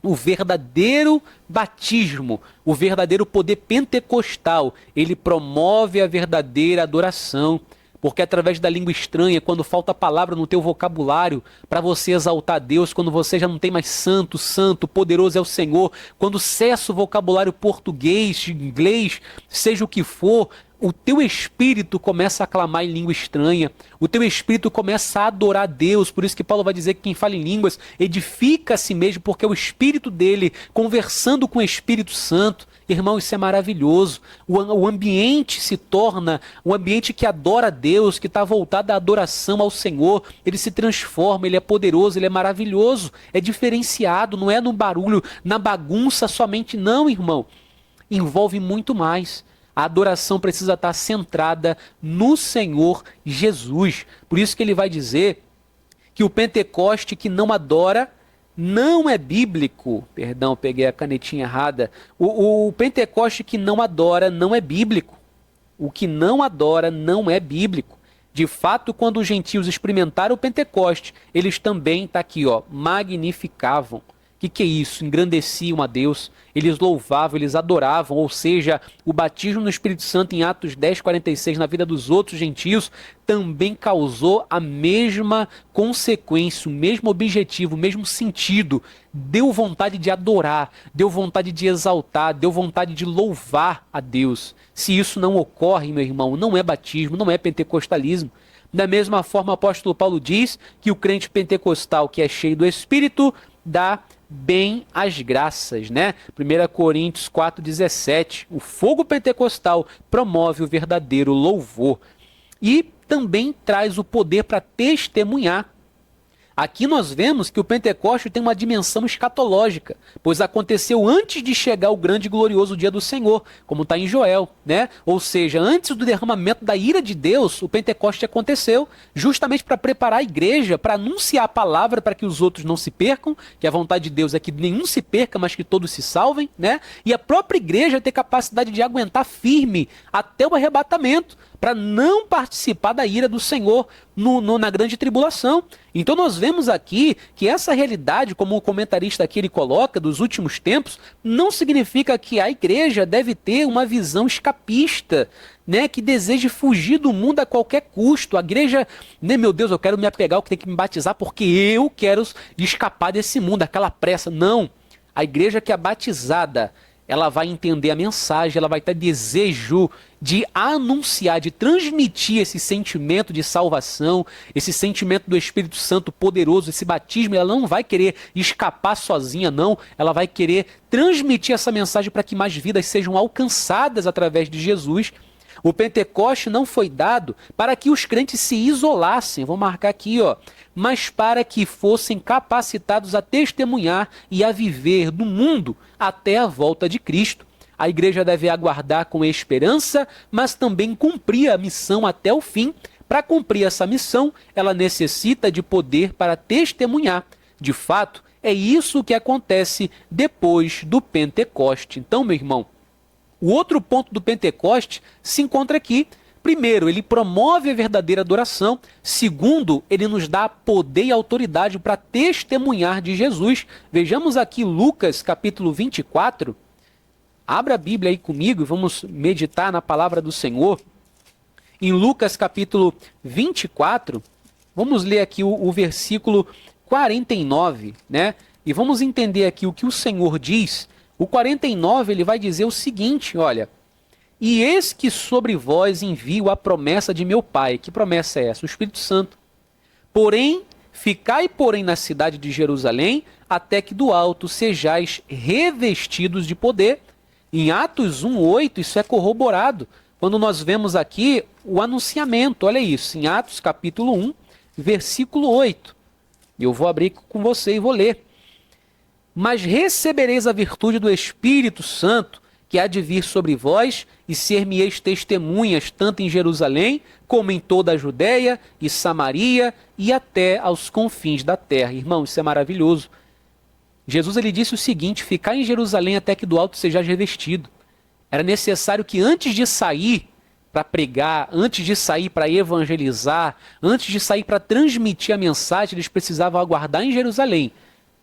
O verdadeiro batismo, o verdadeiro poder pentecostal, ele promove a verdadeira adoração. Porque através da língua estranha, quando falta palavra no teu vocabulário para você exaltar a Deus, quando você já não tem mais santo, santo, poderoso é o Senhor, quando cessa o vocabulário português, inglês, seja o que for, o teu espírito começa a clamar em língua estranha, o teu espírito começa a adorar a Deus. Por isso que Paulo vai dizer que quem fala em línguas edifica a si mesmo, porque é o espírito dele conversando com o Espírito Santo. Irmão, isso é maravilhoso. O ambiente se torna um ambiente que adora a Deus, que está voltado à adoração ao Senhor. Ele se transforma, ele é poderoso, ele é maravilhoso, é diferenciado, não é no barulho, na bagunça somente, não, irmão. Envolve muito mais. A adoração precisa estar centrada no Senhor Jesus. Por isso que ele vai dizer que o Pentecoste que não adora não é bíblico. Perdão, peguei a canetinha errada. O Pentecoste que não adora não é bíblico. O que não adora não é bíblico. De fato, quando os gentios experimentaram o Pentecoste, eles também, está aqui, ó, magnificavam. O que é isso? Engrandeciam a Deus, eles louvavam, eles adoravam, ou seja, o batismo no Espírito Santo em Atos 10:46 na vida dos outros gentios também causou a mesma consequência, o mesmo objetivo, o mesmo sentido. Deu vontade de adorar, deu vontade de exaltar, deu vontade de louvar a Deus. Se isso não ocorre, meu irmão, não é batismo, não é pentecostalismo. Da mesma forma, o apóstolo Paulo diz que o crente pentecostal que é cheio do Espírito dá bem as graças, né? 1 Coríntios 4:17. O fogo pentecostal promove o verdadeiro louvor e também traz o poder para testemunhar. Aqui nós vemos que o Pentecoste tem uma dimensão escatológica, pois aconteceu antes de chegar o grande e glorioso dia do Senhor, como está em Joel, né? Ou seja, antes do derramamento da ira de Deus, o Pentecoste aconteceu justamente para preparar a igreja, para anunciar a palavra para que os outros não se percam, que a vontade de Deus é que nenhum se perca, mas que todos se salvem, né? E a própria igreja ter capacidade de aguentar firme até o arrebatamento, para não participar da ira do Senhor na grande tribulação. Então nós vemos aqui que essa realidade, como o comentarista aqui ele coloca, dos últimos tempos, não significa que a igreja deve ter uma visão escapista, né, que deseje fugir do mundo a qualquer custo. A igreja, né, meu Deus, eu quero me apegar ao que tem que me batizar porque eu quero escapar desse mundo, aquela pressa. Não, a igreja que é batizada, ela vai entender a mensagem, ela vai ter desejo de anunciar, de transmitir esse sentimento de salvação, esse sentimento do Espírito Santo poderoso, esse batismo. Ela não vai querer escapar sozinha, não. Ela vai querer transmitir essa mensagem para que mais vidas sejam alcançadas através de Jesus. O Pentecoste não foi dado para que os crentes se isolassem, vou marcar aqui, ó, mas para que fossem capacitados a testemunhar e a viver no mundo até a volta de Cristo. A igreja deve aguardar com esperança, mas também cumprir a missão até o fim. Para cumprir essa missão, ela necessita de poder para testemunhar. De fato, é isso que acontece depois do Pentecoste. Então, meu irmão, O outro ponto do Pentecoste se encontra aqui. Primeiro, ele promove a verdadeira adoração. Segundo, ele nos dá poder e autoridade para testemunhar de Jesus. Vejamos aqui Lucas capítulo 24. Abra a Bíblia aí comigo e vamos meditar na palavra do Senhor. Em Lucas capítulo 24, vamos ler aqui o versículo 49, né? E vamos entender aqui o que o Senhor diz. O 49, ele vai dizer o seguinte, olha: e eis que sobre vós envio a promessa de meu Pai. Que promessa é essa? O Espírito Santo. Ficai, porém, na cidade de Jerusalém, até que do alto sejais revestidos de poder. Em Atos 1:8, isso é corroborado. Quando nós vemos aqui o anunciamento, olha isso, em Atos capítulo 1, versículo 8. Eu vou abrir com você e vou ler. Mas recebereis a virtude do Espírito Santo, que há de vir sobre vós, e ser-me-eis testemunhas, tanto em Jerusalém, como em toda a Judéia e Samaria, e até aos confins da terra. Irmão, isso é maravilhoso. Jesus ele disse o seguinte: ficai em Jerusalém até que do alto sejais revestido. Era necessário que antes de sair para pregar, antes de sair para evangelizar, antes de sair para transmitir a mensagem, eles precisavam aguardar em Jerusalém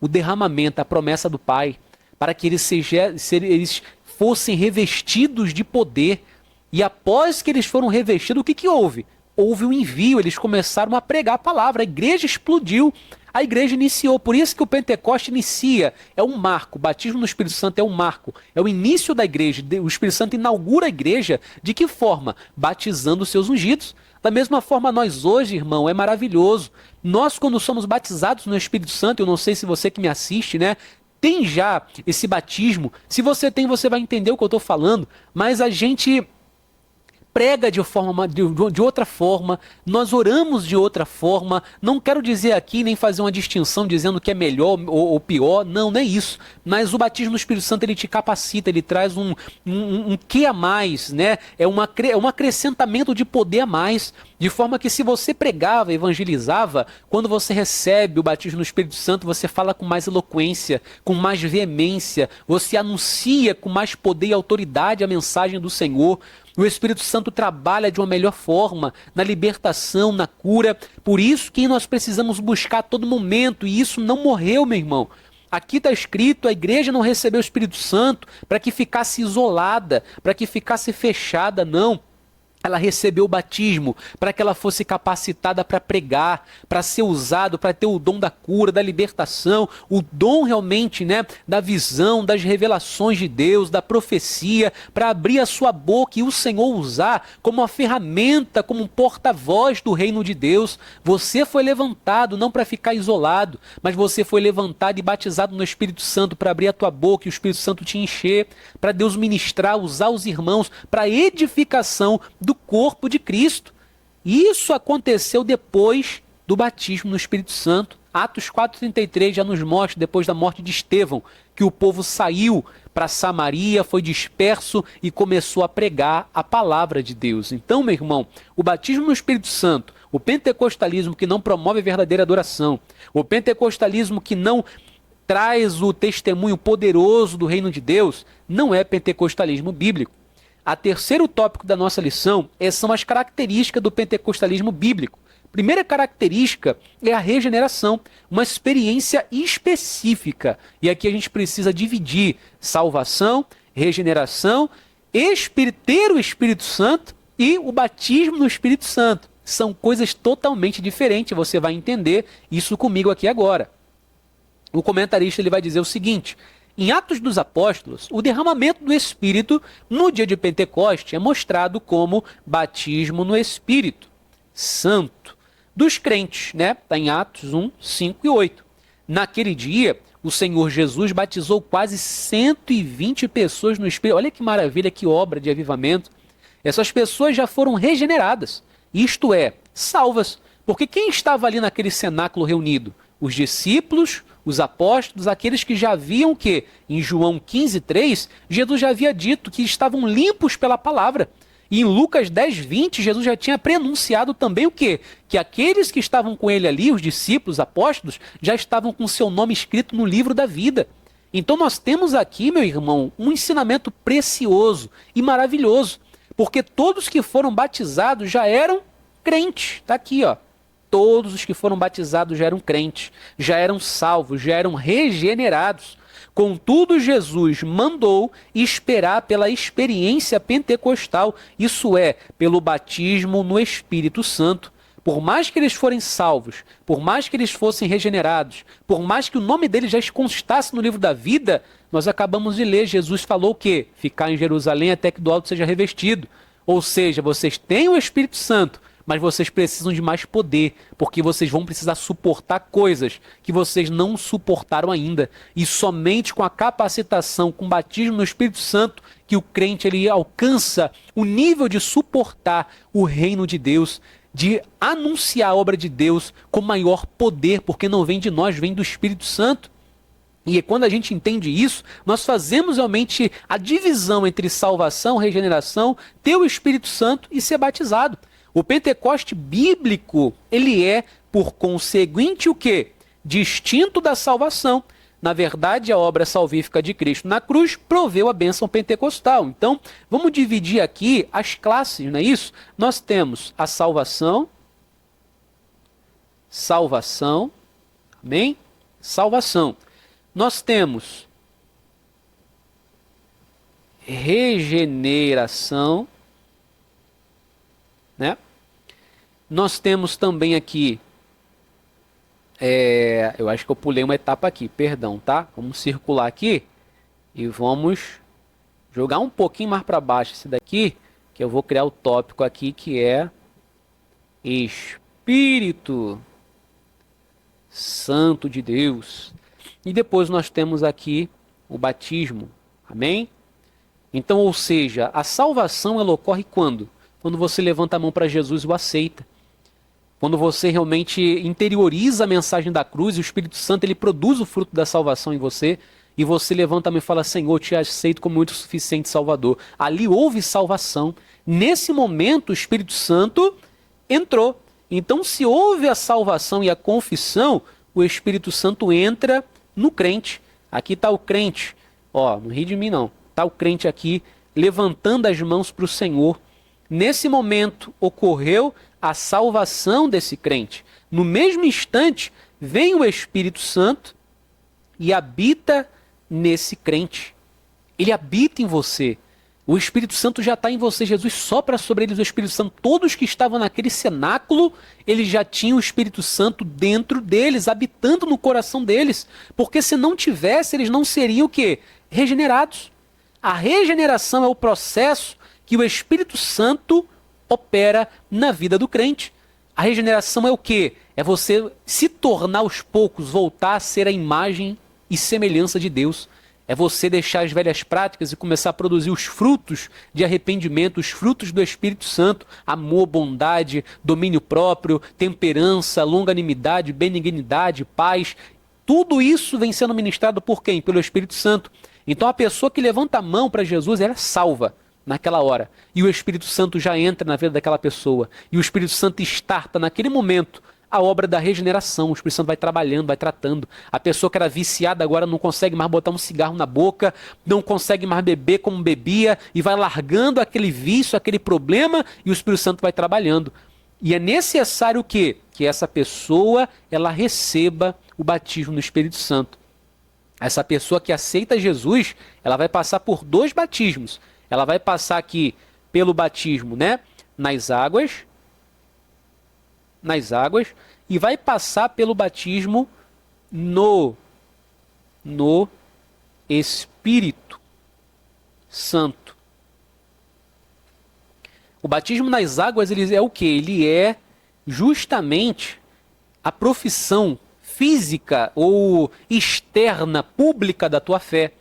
o derramamento, a promessa do Pai, para que eles fossem revestidos de poder. E após que eles foram revestidos, o que houve? Houve um envio, eles começaram a pregar a palavra, a igreja explodiu, a igreja iniciou. Por isso que o Pentecoste inicia, é um marco, o batismo no Espírito Santo é um marco, é o início da igreja. O Espírito Santo inaugura a igreja, de que forma? Batizando os seus ungidos. Da mesma forma, nós hoje, irmão, é maravilhoso. Nós, quando somos batizados no Espírito Santo, eu não sei se você que me assiste, né, tem já esse batismo. Se você tem, você vai entender o que eu estou falando, mas a gente prega de outra forma, nós oramos de outra forma. Não quero dizer aqui, nem fazer uma distinção dizendo que é melhor ou pior, não é isso. Mas o batismo no Espírito Santo, ele te capacita, ele traz um quê a mais, né? É um acrescentamento de poder a mais, de forma que se você pregava, evangelizava, quando você recebe o batismo no Espírito Santo, você fala com mais eloquência, com mais veemência, você anuncia com mais poder e autoridade a mensagem do Senhor. O Espírito Santo trabalha de uma melhor forma, na libertação, na cura. Por isso que nós precisamos buscar a todo momento, e isso não morreu, meu irmão. Aqui está escrito, a igreja não recebeu o Espírito Santo para que ficasse isolada, para que ficasse fechada, não. Ela recebeu o batismo para que ela fosse capacitada para pregar, para ser usado, para ter o dom da cura, da libertação, o dom realmente, né, da visão, das revelações de Deus, da profecia, para abrir a sua boca e o Senhor usar como uma ferramenta, como um porta-voz do reino de Deus. Você foi levantado não para ficar isolado, mas você foi levantado e batizado no Espírito Santo para abrir a tua boca e o Espírito Santo te encher, para Deus ministrar, usar os irmãos para edificação do corpo de Cristo. Isso aconteceu depois do batismo no Espírito Santo. Atos 4:33 já nos mostra, depois da morte de Estevão, que o povo saiu para Samaria, foi disperso e começou a pregar a palavra de Deus. Então, meu irmão, o batismo no Espírito Santo, o pentecostalismo que não promove a verdadeira adoração, o pentecostalismo que não traz o testemunho poderoso do reino de Deus, não é pentecostalismo bíblico. A terceiro tópico da nossa lição são as características do pentecostalismo bíblico. Primeira característica é a regeneração, uma experiência específica. E aqui a gente precisa dividir salvação, regeneração, ter o Espírito Santo e o batismo no Espírito Santo. São coisas totalmente diferentes, você vai entender isso comigo aqui agora. O comentarista ele vai dizer o seguinte: em Atos dos Apóstolos, o derramamento do Espírito no dia de Pentecoste é mostrado como batismo no Espírito Santo dos crentes, né? Está em Atos 1, 5 e 8. Naquele dia, o Senhor Jesus batizou quase 120 pessoas no Espírito. Olha que maravilha, que obra de avivamento. Essas pessoas já foram regeneradas, isto é, salvas. Porque quem estava ali naquele cenáculo reunido? Os discípulos, os apóstolos, aqueles que já haviam que, em João 15:3, Jesus já havia dito que estavam limpos pela palavra. E em Lucas 10:20, Jesus já tinha prenunciado também o quê? Que aqueles que estavam com ele ali, os discípulos, apóstolos, já estavam com seu nome escrito no livro da vida. Então nós temos aqui, meu irmão, um ensinamento precioso e maravilhoso, porque todos que foram batizados já eram crentes. Está aqui, ó. Todos os que foram batizados já eram crentes, já eram salvos, já eram regenerados. Contudo, Jesus mandou esperar pela experiência pentecostal, isso é, pelo batismo no Espírito Santo. Por mais que eles forem salvos, por mais que eles fossem regenerados, por mais que o nome deles já constasse no livro da vida, nós acabamos de ler, Jesus falou o quê? Ficar em Jerusalém até que do alto seja revestido. Ou seja, vocês têm o Espírito Santo, mas vocês precisam de mais poder, porque vocês vão precisar suportar coisas que vocês não suportaram ainda. E somente com a capacitação, com o batismo no Espírito Santo, que o crente ele alcança o nível de suportar o reino de Deus, de anunciar a obra de Deus com maior poder, porque não vem de nós, vem do Espírito Santo. E quando a gente entende isso, nós fazemos realmente a divisão entre salvação, regeneração, ter o Espírito Santo e ser batizado. O Pentecoste bíblico, ele é, por conseguinte, o quê? Distinto da salvação. Na verdade, a obra salvífica de Cristo na cruz proveu a bênção pentecostal. Então, vamos dividir aqui as classes, não é isso? Nós temos a salvação, amém? Salvação. Nós temos regeneração, né? Nós temos também aqui, eu acho que eu pulei uma etapa aqui, perdão, tá? Vamos circular aqui e vamos jogar um pouquinho mais para baixo esse daqui, que eu vou criar o tópico aqui que é Espírito Santo de Deus. E depois nós temos aqui o batismo, amém? Então, ou seja, a salvação ela ocorre quando? Quando você levanta a mão para Jesus e o aceita. Quando você realmente interioriza a mensagem da cruz e o Espírito Santo ele produz o fruto da salvação em você e você levanta a mão e fala, Senhor, te aceito como muito suficiente Salvador. Ali houve salvação. Nesse momento o Espírito Santo entrou. Então se houve a salvação e a confissão, o Espírito Santo entra no crente. Aqui está o crente. Ó, não ri de mim não. Está o crente aqui levantando as mãos para o Senhor. Nesse momento ocorreu a salvação desse crente. No mesmo instante, vem o Espírito Santo e habita nesse crente. Ele habita em você. O Espírito Santo já está em você. Jesus sopra sobre eles o Espírito Santo. Todos que estavam naquele cenáculo, eles já tinham o Espírito Santo dentro deles, habitando no coração deles. Porque se não tivesse, eles não seriam o quê? Regenerados. A regeneração é o processo que o Espírito Santo opera na vida do crente. A regeneração é o quê? É você se tornar aos poucos, voltar a ser a imagem e semelhança de Deus. É você deixar as velhas práticas e começar a produzir os frutos de arrependimento, os frutos do Espírito Santo, amor, bondade, domínio próprio, temperança, longanimidade, benignidade, paz. Tudo isso vem sendo ministrado por quem? Pelo Espírito Santo. Então a pessoa que levanta a mão para Jesus, ela é salva naquela hora. E o Espírito Santo já entra na vida daquela pessoa. E o Espírito Santo starta naquele momento a obra da regeneração. O Espírito Santo vai trabalhando, vai tratando. A pessoa que era viciada agora não consegue mais botar um cigarro na boca, não consegue mais beber como bebia, e vai largando aquele vício, aquele problema, e o Espírito Santo vai trabalhando. E é necessário o quê? Que essa pessoa ela receba o batismo no Espírito Santo. Essa pessoa que aceita Jesus, ela vai passar por 2 batismos. Ela vai passar aqui pelo batismo, né, nas águas, e vai passar pelo batismo no Espírito Santo. O batismo nas águas ele é o quê? Ele é justamente a profissão física ou externa, pública da tua fé.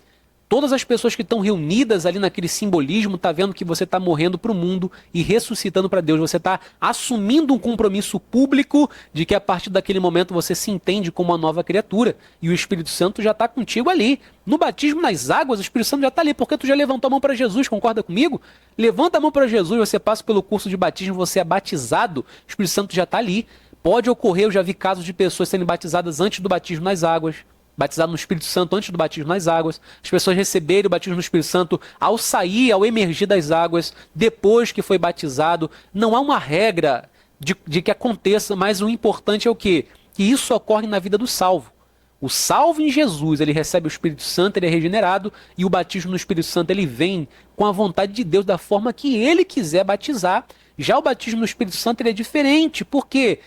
Todas as pessoas que estão reunidas ali naquele simbolismo estão vendo que você está morrendo para o mundo e ressuscitando para Deus. Você está assumindo um compromisso público de que a partir daquele momento você se entende como uma nova criatura. E o Espírito Santo já está contigo ali. No batismo nas águas, o Espírito Santo já está ali, porque tu já levantou a mão para Jesus, concorda comigo? Levanta a mão para Jesus, você passa pelo curso de batismo, você é batizado, o Espírito Santo já está ali. Pode ocorrer, eu já vi casos de pessoas sendo batizadas antes do batismo nas águas. batizado no Espírito Santo antes do batismo nas águas. As pessoas receberam o batismo no Espírito Santo ao sair, ao emergir das águas, depois que foi batizado. Não há uma regra de que aconteça, mas o importante é o quê? Que isso ocorre na vida do salvo. O salvo em Jesus, ele recebe o Espírito Santo, ele é regenerado, e o batismo no Espírito Santo, ele vem com a vontade de Deus, da forma que ele quiser batizar. Já o batismo no Espírito Santo, ele é diferente, porque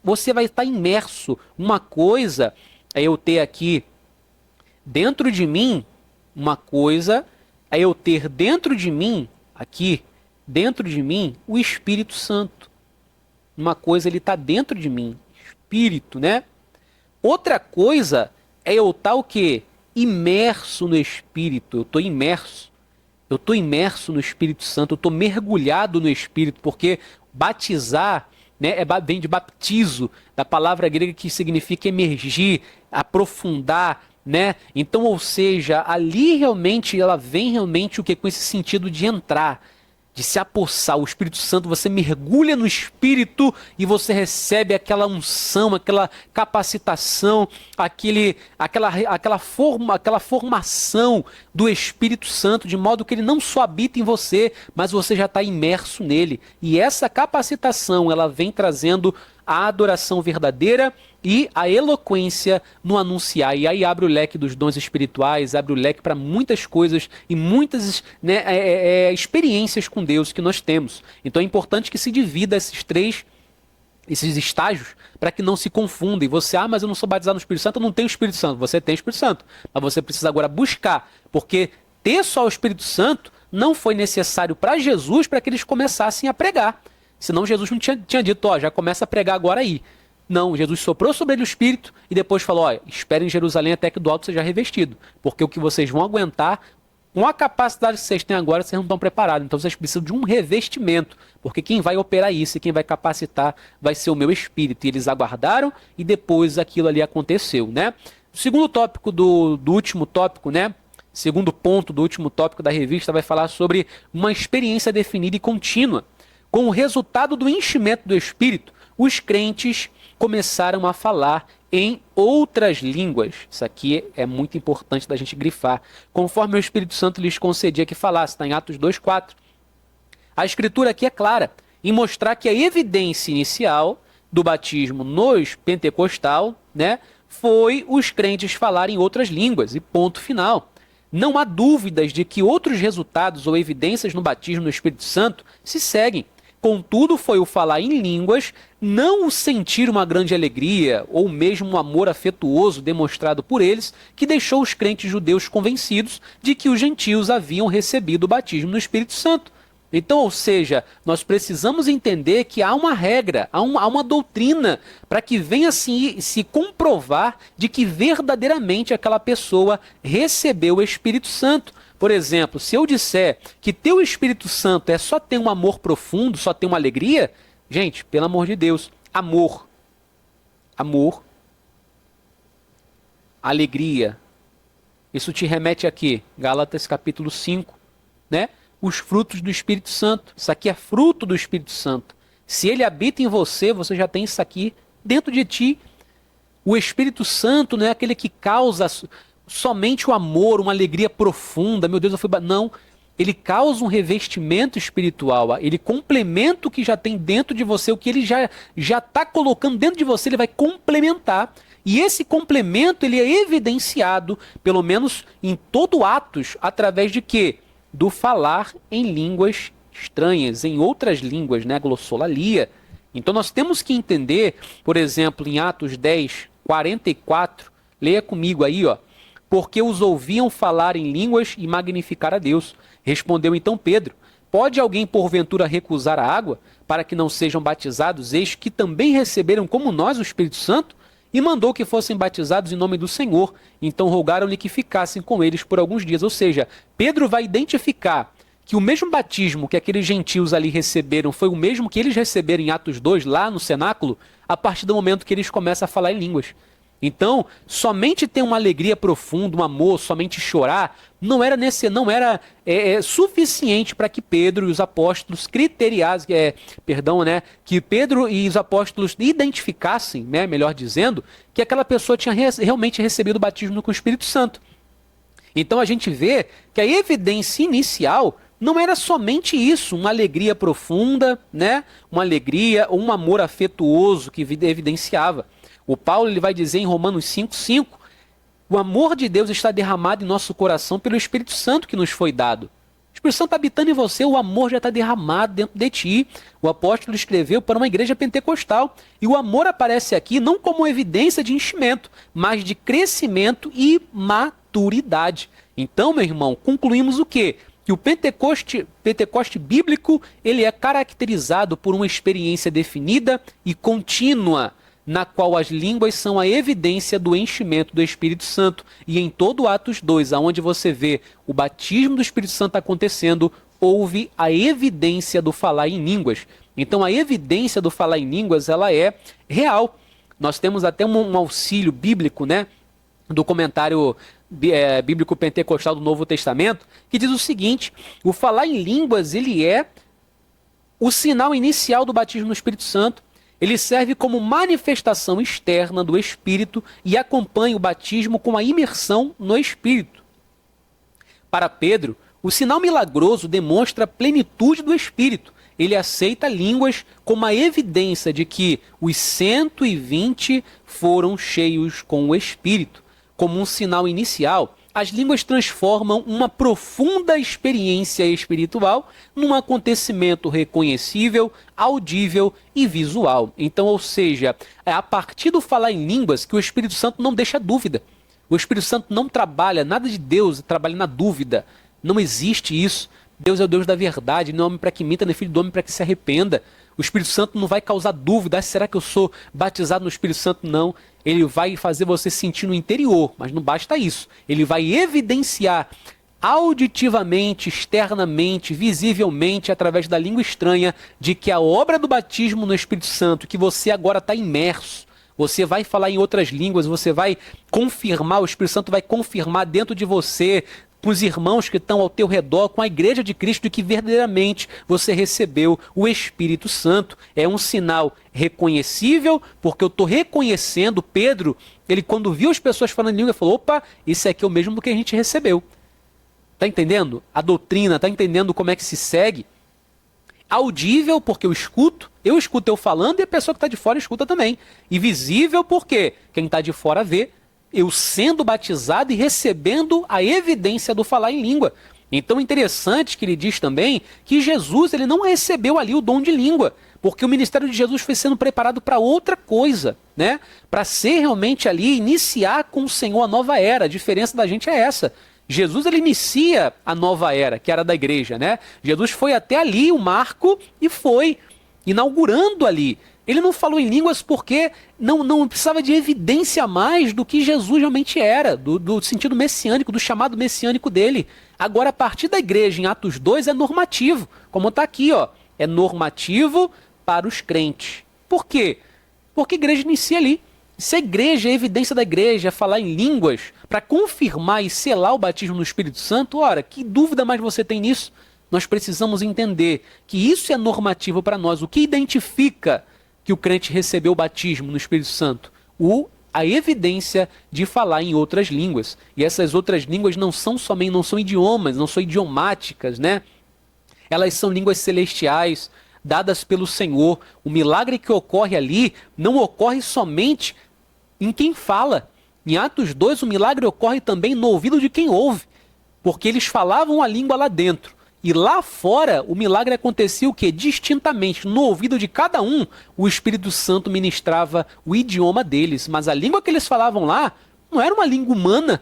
você vai estar imerso. Uma coisa é eu ter aqui dentro de mim, uma coisa é eu ter dentro de mim, aqui, dentro de mim, o Espírito Santo. Uma coisa, ele está dentro de mim, Espírito, né? Outra coisa é eu estar o quê? Imerso no Espírito. Eu estou imerso. Eu estou imerso no Espírito Santo. Eu estou mergulhado no Espírito, porque batizar, né, vem de baptizo, da palavra grega que significa emergir, aprofundar, né? Então, ou seja, ali realmente, ela vem realmente o que? Com esse sentido de entrar, de se apossar. O Espírito Santo, você mergulha no Espírito e você recebe aquela unção, aquela capacitação, aquela formação do Espírito Santo, de modo que ele não só habita em você, mas você já está imerso nele. E essa capacitação, ela vem trazendo a adoração verdadeira e a eloquência no anunciar. E aí abre o leque dos dons espirituais, abre o leque para muitas coisas e muitas, né, experiências com Deus que nós temos. Então é importante que se divida esses estágios, para que não se confunda. E você, mas eu não sou batizado no Espírito Santo, eu não tenho Espírito Santo. Você tem Espírito Santo, mas você precisa agora buscar, porque ter só o Espírito Santo não foi necessário para Jesus para que eles começassem a pregar. Senão Jesus não tinha dito, ó, já começa a pregar agora aí. Não, Jesus soprou sobre ele o Espírito e depois falou, ó, espere em Jerusalém até que do alto seja revestido, porque o que vocês vão aguentar, com a capacidade que vocês têm agora, vocês não estão preparados. Então vocês precisam de um revestimento, porque quem vai operar isso e quem vai capacitar vai ser o meu Espírito. E eles aguardaram e depois aquilo ali aconteceu, né? O segundo tópico do último tópico, né? Segundo ponto do último tópico da revista vai falar sobre uma experiência definida e contínua. Com o resultado do enchimento do Espírito, os crentes começaram a falar em outras línguas. Isso aqui é muito importante da gente grifar. Conforme o Espírito Santo lhes concedia que falasse, está em Atos 2:4. A Escritura aqui é clara em mostrar que a evidência inicial do batismo nos pentecostal, né, foi os crentes falarem outras línguas, e ponto final. Não há dúvidas de que outros resultados ou evidências no batismo no Espírito Santo se seguem. Contudo, foi o falar em línguas, não o sentir uma grande alegria ou mesmo um amor afetuoso demonstrado por eles, que deixou os crentes judeus convencidos de que os gentios haviam recebido o batismo no Espírito Santo. Então, ou seja, nós precisamos entender que há uma regra, há uma doutrina para que venha se comprovar de que verdadeiramente aquela pessoa recebeu o Espírito Santo. Por exemplo, se eu disser que ter o Espírito Santo é só ter um amor profundo, só ter uma alegria, gente, pelo amor de Deus, amor, alegria, isso te remete a quê? Gálatas capítulo 5, né? Os frutos do Espírito Santo. Isso aqui é fruto do Espírito Santo. Se ele habita em você, você já tem isso aqui dentro de ti. O Espírito Santo não é aquele que causa somente o amor, uma alegria profunda. Meu Deus, eu fui... Não, ele causa um revestimento espiritual. Ele complementa o que já tem dentro de você, o que ele já está colocando dentro de você, ele vai complementar. E esse complemento, ele é evidenciado, pelo menos em todo Atos, através de quê? Do falar em línguas estranhas, em outras línguas, né? Glossolalia. Então nós temos que entender, por exemplo, em Atos 10:44, leia comigo aí, ó. Porque os ouviam falar em línguas e magnificar a Deus. Respondeu então Pedro, pode alguém porventura recusar a água para que não sejam batizados, eis que também receberam como nós o Espírito Santo? E mandou que fossem batizados em nome do Senhor. Então rogaram-lhe que ficassem com eles por alguns dias. Ou seja, Pedro vai identificar que o mesmo batismo que aqueles gentios ali receberam foi o mesmo que eles receberam em Atos 2, lá no cenáculo, a partir do momento que eles começam a falar em línguas. Então, somente ter uma alegria profunda, um amor, somente chorar, não era suficiente para que Pedro e os apóstolos que Pedro e os apóstolos identificassem, né, melhor dizendo, que aquela pessoa tinha realmente recebido o batismo com o Espírito Santo. Então a gente vê que a evidência inicial não era somente isso, uma alegria profunda, né? Uma alegria, um amor afetuoso que evidenciava. O Paulo ele vai dizer em Romanos 5:5, o amor de Deus está derramado em nosso coração pelo Espírito Santo que nos foi dado. O Espírito Santo está habitando em você, o amor já está derramado dentro de ti. O apóstolo escreveu para uma igreja pentecostal. E o amor aparece aqui não como evidência de enchimento, mas de crescimento e maturidade. Então, meu irmão, concluímos o quê? Que o Pentecoste bíblico ele é caracterizado por uma experiência definida e contínua, na qual as línguas são a evidência do enchimento do Espírito Santo. E em todo Atos 2, aonde você vê o batismo do Espírito Santo acontecendo, houve a evidência do falar em línguas. Então a evidência do falar em línguas, ela é real. Nós temos até um auxílio bíblico, né, do comentário bíblico pentecostal do Novo Testamento, que diz o seguinte: o falar em línguas, ele é o sinal inicial do batismo no Espírito Santo. Ele serve como manifestação externa do Espírito e acompanha o batismo com a imersão no Espírito. Para Pedro, o sinal milagroso demonstra a plenitude do Espírito. Ele aceita línguas como a evidência de que os 120 foram cheios com o Espírito. Como um sinal inicial, as línguas transformam uma profunda experiência espiritual num acontecimento reconhecível, audível e visual. Então, ou seja, é a partir do falar em línguas que o Espírito Santo não deixa dúvida. O Espírito Santo não trabalha, nada de Deus trabalha na dúvida. Não existe isso. Deus é o Deus da verdade, não é homem para que minta, nem filho do homem para que se arrependa. O Espírito Santo não vai causar dúvida, será que eu sou batizado no Espírito Santo? Não. Ele vai fazer você sentir no interior, mas não basta isso. Ele vai evidenciar auditivamente, externamente, visivelmente, através da língua estranha, de que a obra do batismo no Espírito Santo, que você agora está imerso, você vai falar em outras línguas, você vai confirmar, o Espírito Santo vai confirmar dentro de você, com os irmãos que estão ao teu redor, com a igreja de Cristo, de que verdadeiramente você recebeu o Espírito Santo. É um sinal reconhecível, porque eu estou reconhecendo. Pedro, ele quando viu as pessoas falando em língua, falou: opa, isso aqui é o mesmo do que a gente recebeu. Está entendendo? A doutrina, está entendendo como é que se segue? Audível, porque eu escuto eu falando e a pessoa que está de fora escuta também. E visível, porque quem está de fora vê, eu sendo batizado e recebendo a evidência do falar em língua. Então é interessante que ele diz também que Jesus ele não recebeu ali o dom de língua, porque o ministério de Jesus foi sendo preparado para outra coisa, né? Para ser realmente ali, iniciar com o Senhor a nova era. A diferença da gente é essa. Jesus ele inicia a nova era, que era da igreja, né? Jesus foi até ali, o marco, e foi inaugurando ali. Ele não falou em línguas porque não precisava de evidência mais do que Jesus realmente era, do sentido messiânico, do chamado messiânico dele. Agora, a partir da igreja, em Atos 2, é normativo. Como está aqui, ó, é normativo para os crentes. Por quê? Porque a igreja inicia ali. Se a igreja, a evidência da igreja é falar em línguas para confirmar e selar o batismo no Espírito Santo, ora, que dúvida mais você tem nisso? Nós precisamos entender que isso é normativo para nós. O que identifica que o crente recebeu o batismo no Espírito Santo? A evidência de falar em outras línguas. E essas outras línguas não são idiomas, não são idiomáticas, né? Elas são línguas celestiais, dadas pelo Senhor. O milagre que ocorre ali não ocorre somente em quem fala. Em Atos 2, o milagre ocorre também no ouvido de quem ouve, porque eles falavam a língua lá dentro. E lá fora, o milagre acontecia o quê? Distintamente. No ouvido de cada um, o Espírito Santo ministrava o idioma deles. Mas a língua que eles falavam lá não era uma língua humana.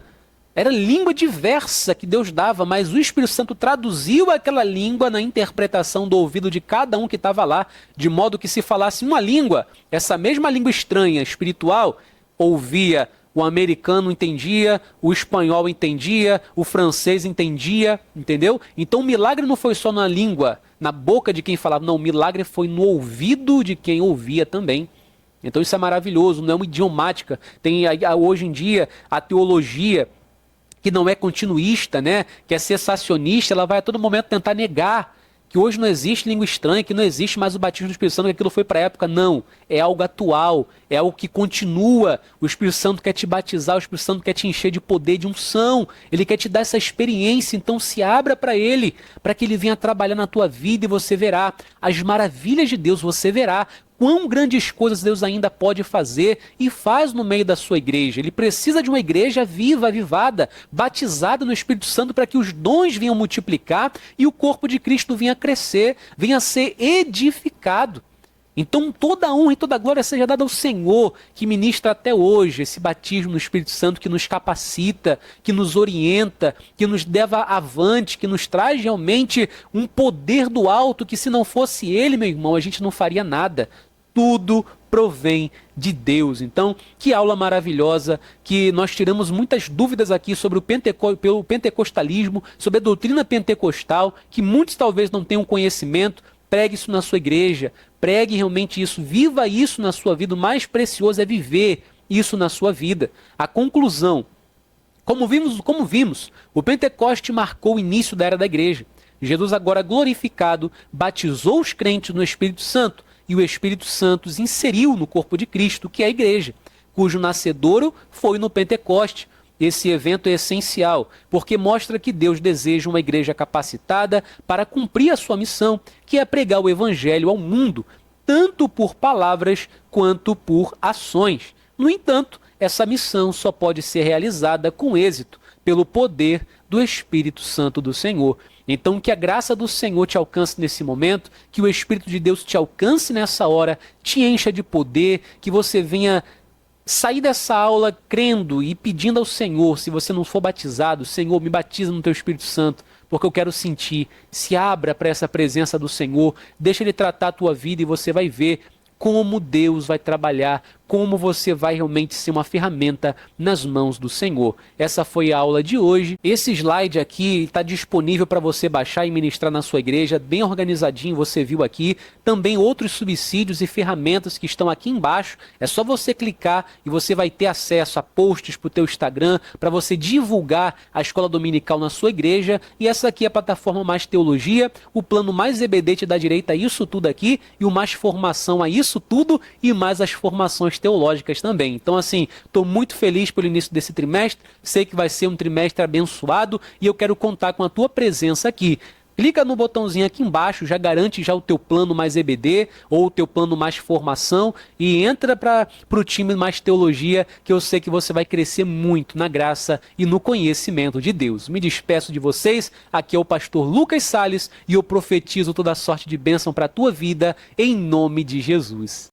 Era língua diversa que Deus dava, mas o Espírito Santo traduziu aquela língua na interpretação do ouvido de cada um que estava lá, de modo que se falasse uma língua, essa mesma língua estranha, espiritual, ouvia. O americano entendia, o espanhol entendia, o francês entendia, entendeu? Então o milagre não foi só na língua, na boca de quem falava, não, o milagre foi no ouvido de quem ouvia também. Então isso é maravilhoso, não é uma idiomática. Tem hoje em dia a teologia que não é continuista, né, que é cessacionista, ela vai a todo momento tentar negar que hoje não existe língua estranha, que não existe mais o batismo do Espírito Santo, que aquilo foi para a época. Não, é algo atual, é algo que continua. O Espírito Santo quer te batizar, o Espírito Santo quer te encher de poder, de unção, ele quer te dar essa experiência, então se abra para ele, para que ele venha trabalhar na tua vida e você verá as maravilhas de Deus, você verá quão grandes coisas Deus ainda pode fazer e faz no meio da sua igreja. Ele precisa de uma igreja viva, avivada, batizada no Espírito Santo para que os dons venham multiplicar e o corpo de Cristo venha crescer, venha ser edificado. Então toda a honra e toda a glória seja dada ao Senhor, que ministra até hoje esse batismo no Espírito Santo, que nos capacita, que nos orienta, que nos leva avante, que nos traz realmente um poder do alto, que se não fosse Ele, meu irmão, a gente não faria nada. Tudo provém de Deus. Então, que aula maravilhosa, que nós tiramos muitas dúvidas aqui sobre pelo pentecostalismo, sobre a doutrina pentecostal, que muitos talvez não tenham conhecimento. Pregue isso na sua igreja, pregue realmente isso, viva isso na sua vida. O mais precioso é viver isso na sua vida. A conclusão, como vimos, o Pentecoste marcou o início da era da igreja. Jesus, agora glorificado, batizou os crentes no Espírito Santo, e o Espírito Santo os inseriu no corpo de Cristo, que é a igreja, cujo nascedouro foi no Pentecoste. Esse evento é essencial, porque mostra que Deus deseja uma igreja capacitada para cumprir a sua missão, que é pregar o evangelho ao mundo, tanto por palavras quanto por ações. No entanto, essa missão só pode ser realizada com êxito, pelo poder do Espírito Santo do Senhor. Então, que a graça do Senhor te alcance nesse momento, que o Espírito de Deus te alcance nessa hora, te encha de poder, que você venha sair dessa aula crendo e pedindo ao Senhor, se você não for batizado, Senhor, me batiza no teu Espírito Santo, porque eu quero sentir. Se abra para essa presença do Senhor, deixa Ele tratar a tua vida e você vai ver como Deus vai trabalhar, como você vai realmente ser uma ferramenta nas mãos do Senhor. Essa foi a aula de hoje. Esse slide aqui está disponível para você baixar e ministrar na sua igreja, bem organizadinho, você viu aqui. Também outros subsídios e ferramentas que estão aqui embaixo. É só você clicar e você vai ter acesso a posts para o teu Instagram, para você divulgar a escola dominical na sua igreja. E essa aqui é a plataforma Mais Teologia, o plano Mais EBD te dá direito a isso tudo aqui, e o Mais Formação a isso tudo, e mais as formações teológicas também. Então, assim, estou muito feliz pelo início desse trimestre, sei que vai ser um trimestre abençoado e eu quero contar com a tua presença aqui. Clica no botãozinho aqui embaixo, já garante já o teu plano Mais EBD ou o teu plano Mais Formação e entra para o time Mais Teologia, que eu sei que você vai crescer muito na graça e no conhecimento de Deus. Me despeço de vocês, aqui é o pastor Lucas Salles e eu profetizo toda sorte de bênção para a tua vida em nome de Jesus.